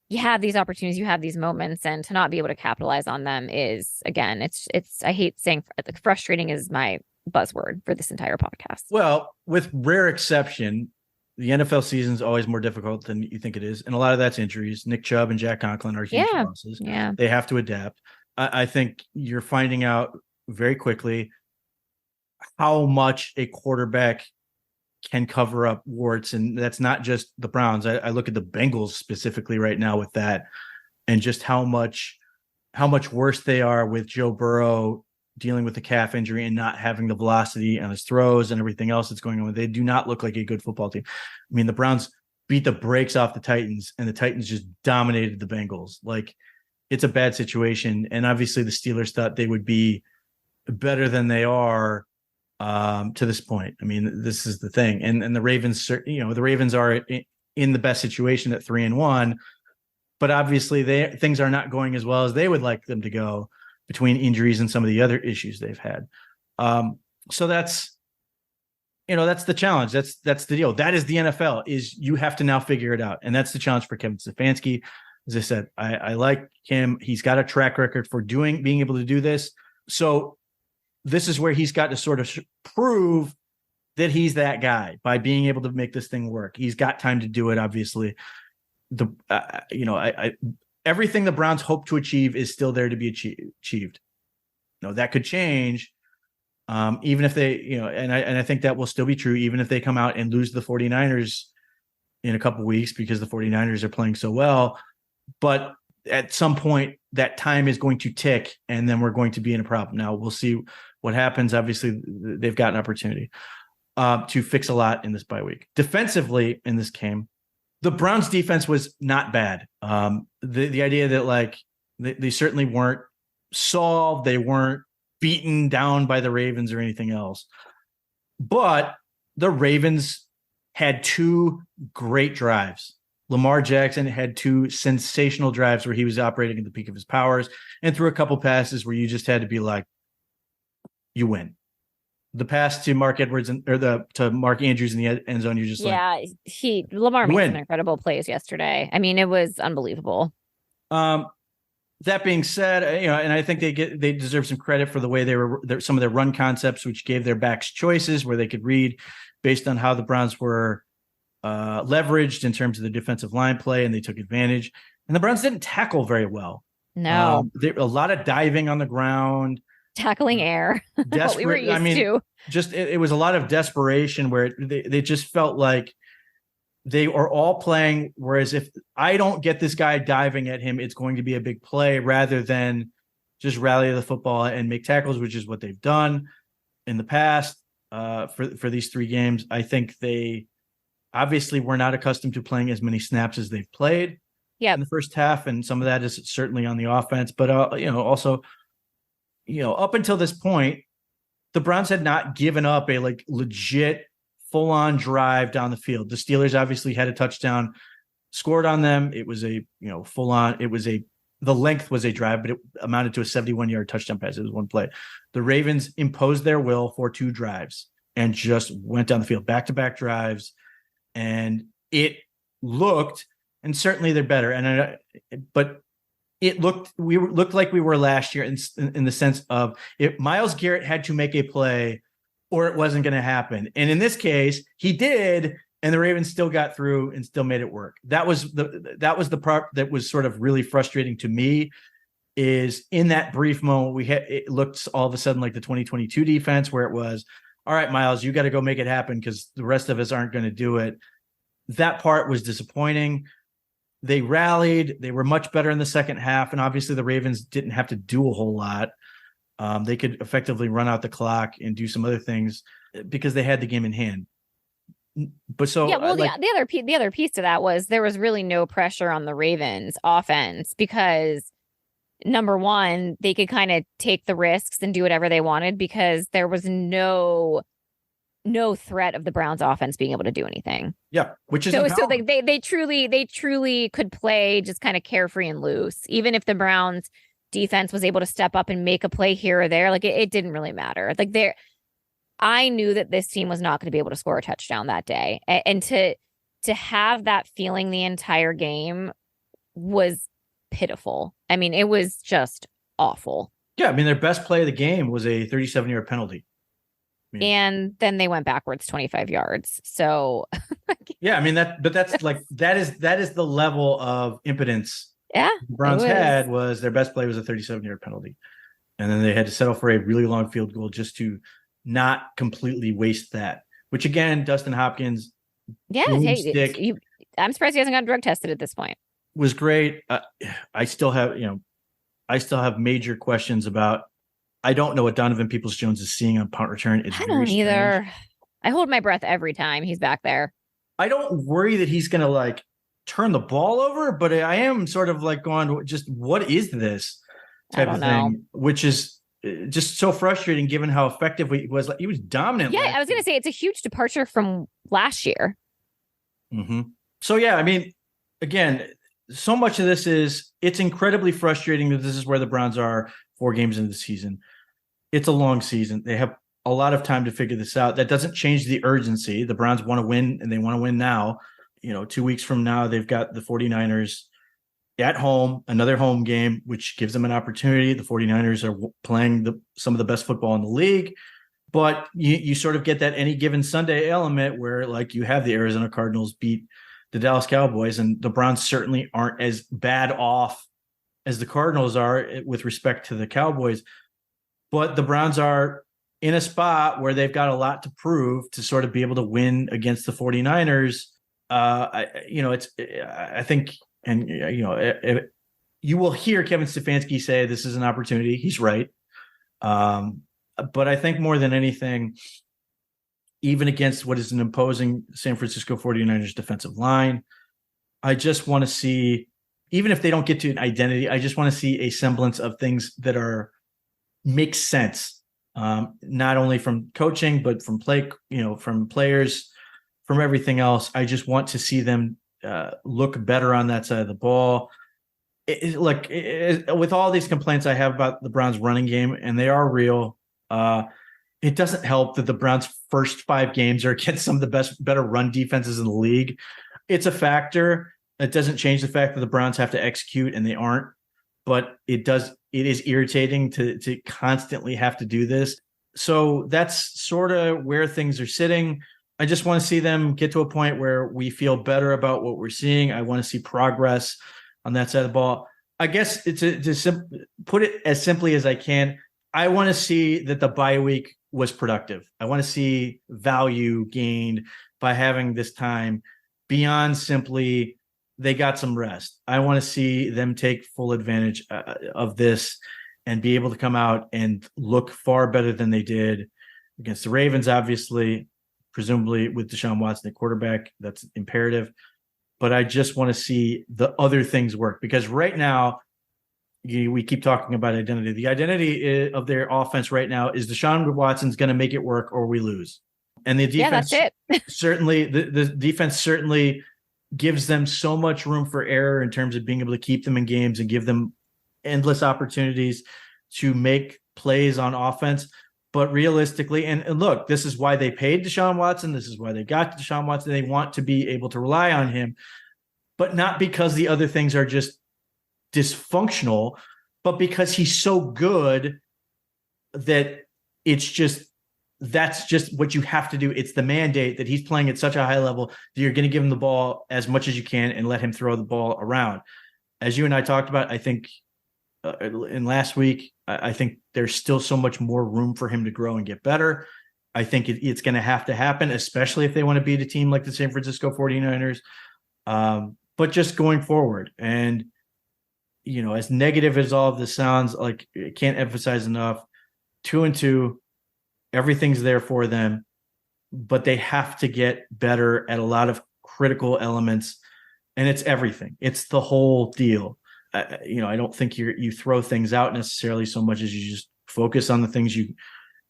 B: You have these opportunities, you have these moments, and to not be able to capitalize on them is, again, it's I hate saying frustrating is my buzzword for this entire podcast.
A: Well, with rare exception, the NFL season is always more difficult than you think it is. And a lot of that's injuries. Nick Chubb and Jack Conklin are huge losses.
B: Yeah.
A: They have to adapt. I think you're finding out very quickly how much a quarterback can cover up warts. And that's not just the Browns. I look at the Bengals specifically right now with that, and just how much worse they are with Joe Burrow dealing with the calf injury and not having the velocity on his throws and everything else that's going on. They do not look like a good football team. I mean, the Browns beat the brakes off the Titans, and the Titans just dominated the Bengals. Like, it's a bad situation. And obviously the Steelers thought they would be better than they are to this point. I mean, this is the thing. And the Ravens, the Ravens are in the best situation at 3-1, but obviously things are not going as well as they would like them to go between injuries and some of the other issues they've had. So that's the challenge. That's the deal. That is the NFL, is you have to now figure it out. And that's the challenge for Kevin Stefanski. As I said, I like him. He's got a track record for being able to do this. So this is where he's got to sort of prove that he's that guy by being able to make this thing work. He's got time to do it. Obviously, everything the Browns hope to achieve is still there to be achieved. That could change. Even if they, and I think that will still be true, even if they come out and lose the 49ers in a couple of weeks because the 49ers are playing so well. But at some point that time is going to tick, and then we're going to be in a problem. Now we'll see what happens. Obviously, they've got an opportunity to fix a lot in this bye week. Defensively in this game, the Browns defense was not bad. The idea that like they certainly weren't solved, they weren't beaten down by the Ravens or anything else. But the Ravens had two great drives. Lamar Jackson had two sensational drives where he was operating at the peak of his powers and threw a couple passes where you just had to be like, you win. The pass to Mark Edwards to Mark Andrews in the end zone, you're just
B: like, Lamar made some incredible plays yesterday. I mean, it was unbelievable.
A: That being said, and I think they deserve some credit for the way some of their run concepts, which gave their backs choices where they could read based on how the Browns were leveraged in terms of the defensive line play, and they took advantage. And the Browns didn't tackle very well.
B: No,
A: a lot of diving on the ground,
B: tackling air. What we were used to.
A: Just it was a lot of desperation where they just felt like they are all playing. Whereas if I don't get this guy diving at him, it's going to be a big play rather than just rally the football and make tackles, which is what they've done in the past for these three games. I think they obviously were not accustomed to playing as many snaps as they've played in the first half. And some of that is certainly on the offense, but also, up until this point, the Browns had not given up a like legit full-on drive down the field. The Steelers obviously had a touchdown scored on them. It was a, full-on, the length was a drive, but it amounted to a 71-yard touchdown pass. It was one play. The Ravens imposed their will for two drives and just went down the field, back-to-back drives. And it looked, and certainly they're better. But it looked like we were last year in the sense of if Myles Garrett had to make a play or it wasn't going to happen. And in this case, he did, and the Ravens still got through and still made it work. That was the part that was sort of really frustrating to me, is in that brief moment it looked all of a sudden like the 2022 defense where it was, all right, Myles, you got to go make it happen because the rest of us aren't going to do it. That part was disappointing. They rallied. They were much better in the second half. And obviously the Ravens didn't have to do a whole lot. They could effectively run out the clock and do some other things because they had the game in hand. But so
B: the other piece to that was there was really no pressure on the Ravens offense because number one, they could kind of take the risks and do whatever they wanted because there was no threat of the Browns offense being able to do anything.
A: Yeah, which is
B: so they truly could play just kind of carefree and loose. Even if the Browns defense was able to step up and make a play here or there, like it didn't really matter. Like I knew that this team was not going to be able to score a touchdown that day. And to have that feeling the entire game was pitiful. I mean, it was just awful.
A: Yeah, I mean, their best play of the game was a 37-yard penalty.
B: And then they went backwards 25 yards. So
A: yeah, I mean that's like that is the level of impotence.
B: Yeah,
A: the Browns was their best play was a 37-yard penalty, and then they had to settle for a really long field goal just to not completely waste that. Which again, Dustin Hopkins,
B: I'm surprised he hasn't gotten drug tested at this point.
A: Was great. I still have major questions about. I don't know what Donovan Peoples-Jones is seeing on punt return.
B: I don't either. I hold my breath every time he's back there.
A: I don't worry that he's going to like turn the ball over, but I am sort of like going, just what is this type of thing? Which is just so frustrating given how effective he was. He was dominant.
B: Yeah, I was going to say it's a huge departure from last year.
A: Mm-hmm. So, yeah, I mean, again, so much of this it's incredibly frustrating that this is where the Browns are 4 games into the season. It's a long season. They have a lot of time to figure this out. That doesn't change the urgency. The Browns want to win, and they want to win now. 2 weeks from now, they've got the 49ers at home, another home game, which gives them an opportunity. The 49ers are playing some of the best football in the league. But you sort of get that any given Sunday element where, like, you have the Arizona Cardinals beat the Dallas Cowboys, and the Browns certainly aren't as bad off as the Cardinals are with respect to the Cowboys. But the Browns are in a spot where they've got a lot to prove to sort of be able to win against the 49ers. I think, and you will hear Kevin Stefanski say this is an opportunity. He's right. But I think more than anything, even against what is an imposing San Francisco 49ers defensive line, I just want to see, even if they don't get to an identity, I just want to see a semblance of things that are make sense, not only from coaching, but from from players, from everything else. I just want to see them look better on that side of the ball. With all these complaints I have about the Browns running game, and they are real, it doesn't help that the Browns' first 5 games are against some of the better run defenses in the league. It's a factor. It doesn't change the fact that the Browns have to execute, and they aren't. But it is irritating to constantly have to do this. So that's sort of where things are sitting. I just want to see them get to a point where we feel better about what we're seeing. I want to see progress on that side of the ball. I guess put it as simply as I can, I want to see that the bye week was productive. I want to see value gained by having this time beyond simply they got some rest. I want to see them take full advantage of this and be able to come out and look far better than they did against the Ravens, obviously, presumably with Deshaun Watson at quarterback. That's imperative. But I just want to see the other things work, because right now, we keep talking about identity. The identity of their offense right now is Deshaun Watson's going to make it work or we lose. And the defense,
B: that's it.
A: certainly, the defense certainly gives them so much room for error in terms of being able to keep them in games and give them endless opportunities to make plays on offense. But realistically, and look, this is why they paid Deshaun Watson. This is why they got Deshaun Watson. They want to be able to rely on him, but not because the other things are just dysfunctional, but because he's so good that that's just what you have to do. It's the mandate that he's playing at such a high level that you're going to give him the ball as much as you can and let him throw the ball around. As you and I talked about, I think in last week, I think there's still so much more room for him to grow and get better. I think it's going to happen, especially if they want to beat a team like the San Francisco 49ers. But just going forward, and as negative as all of this sounds, like, I can't emphasize enough, 2-2, everything's there for them, but they have to get better at a lot of critical elements, and it's everything. It's the whole deal. I don't think you throw things out necessarily so much as you just focus on the things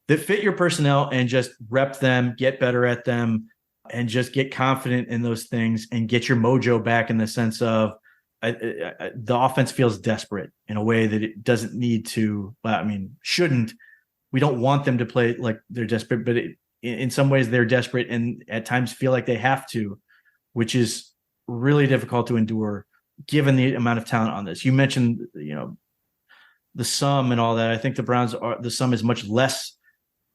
A: that fit your personnel and just rep them, get better at them, and just get confident in those things and get your mojo back, in the sense of the offense feels desperate in a way that it doesn't need to. Shouldn't. We don't want them to play like they're desperate, but in some ways they're desperate and at times feel like they have to, which is really difficult to endure given the amount of talent on this. You mentioned, the sum and all that. I think the sum is much less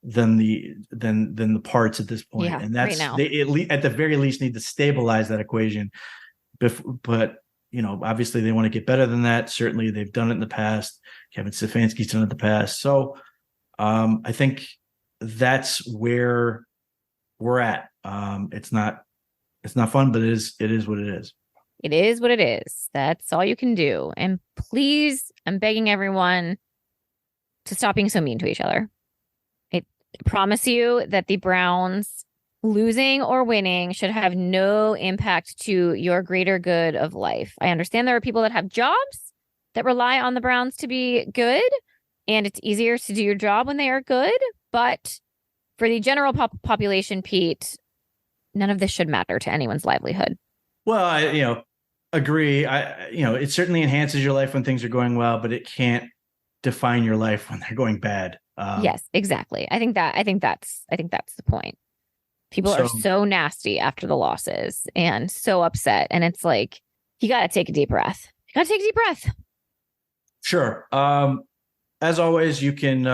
A: than the parts at this point.
B: Yeah,
A: and that's
B: right now.
A: They at the very least need to stabilize that equation. But obviously they want to get better than that. Certainly they've done it in the past. Kevin Stefanski's done it in the past. So I think that's where we're at. It's not fun, but it is what it is.
B: It is what it is. That's all you can do. And please, I'm begging everyone to stop being so mean to each other. I promise you that the Browns losing or winning should have no impact to your greater good of life. I understand there are people that have jobs that rely on the Browns to be good, and it's easier to do your job when they are good. But for the general population, Pete, none of this should matter to anyone's livelihood.
A: Well, I agree. It certainly enhances your life when things are going well, but it can't define your life when they're going bad.
B: Yes, exactly. I think that's the point. People are so nasty after the losses and so upset, and it's like, you got to take a deep breath.
A: Sure. As always, you can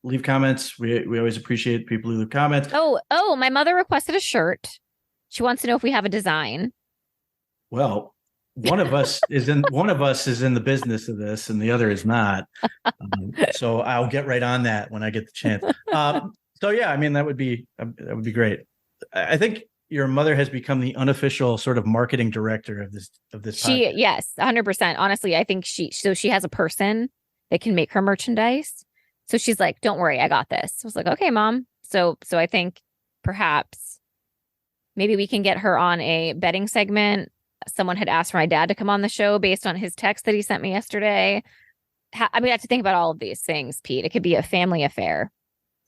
A: leave comments. We always appreciate people who leave comments.
B: Oh, my mother requested a shirt. She wants to know if we have a design.
A: Well, one of us is in the business of this, and the other is not. So I'll get right on that when I get the chance. So yeah, that would be great. I think your mother has become the unofficial sort of marketing director of this. Podcast.
B: Yes, 100%. Honestly, I think she has a person that can make her merchandise. So she's like, "Don't worry, I got this." I was like, "Okay, mom." So I think perhaps maybe we can get her on a betting segment. Someone had asked for my dad to come on the show based on his text that he sent me yesterday. I mean, I have to think about all of these things, Pete. It could be a family affair.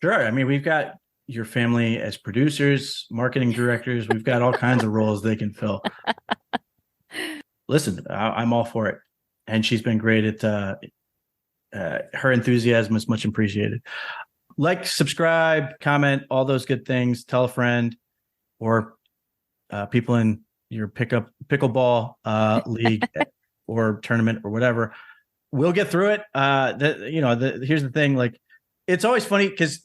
A: Sure. I mean, we've got your family as producers, marketing directors. We've got all kinds of roles they can fill. Listen, I'm all for it. And she's been great at her enthusiasm is much appreciated. Like, subscribe, comment, all those good things. Tell a friend or people in your pickleball league or tournament or whatever. We'll get through it. Here's the thing. Like, it's always funny because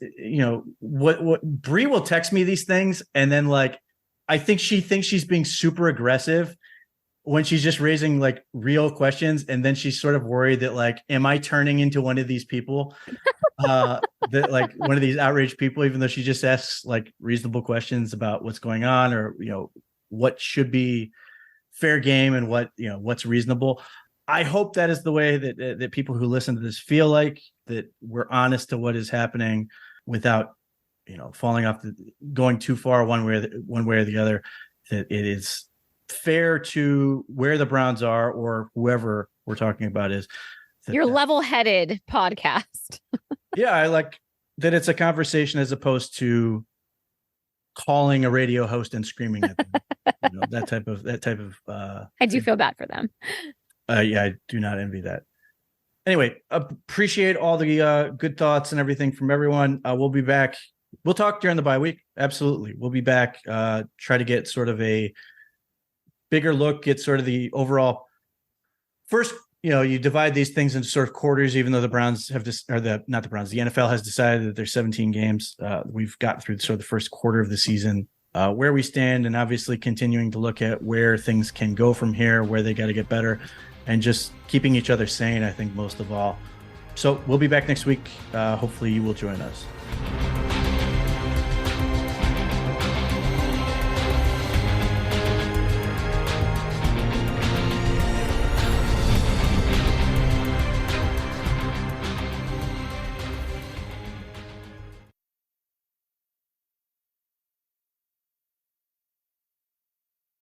A: what Bree will text me these things, and then like I think she thinks she's being super aggressive when she's just raising like real questions, and then she's sort of worried that like, am I turning into one of these people, that like one of these outraged people, even though she just asks like reasonable questions about what's going on, or what should be fair game and what's reasonable. I hope that is the way that people who listen to this feel like that we're honest to what is happening without, falling off going too far one way or the other, that it is fair to where the Browns are or whoever we're talking about is.
B: Your level-headed podcast.
A: Yeah, I like that it's a conversation as opposed to calling a radio host and screaming at them. that type of
B: I do feel bad for them.
A: Yeah, I do not envy that. Anyway, appreciate all the good thoughts and everything from everyone. We'll be back. We'll talk during the bye week. Absolutely. We'll be back. Try to get sort of a bigger look at sort of the overall first, you divide these things into sort of quarters, even though the Browns have the NFL has decided that there's 17 games. We've got through sort of the first quarter of the season, where we stand, and obviously continuing to look at where things can go from here, where they got to get better, and just keeping each other sane, I think, most of all. So we'll be back next week. Hopefully you will join us.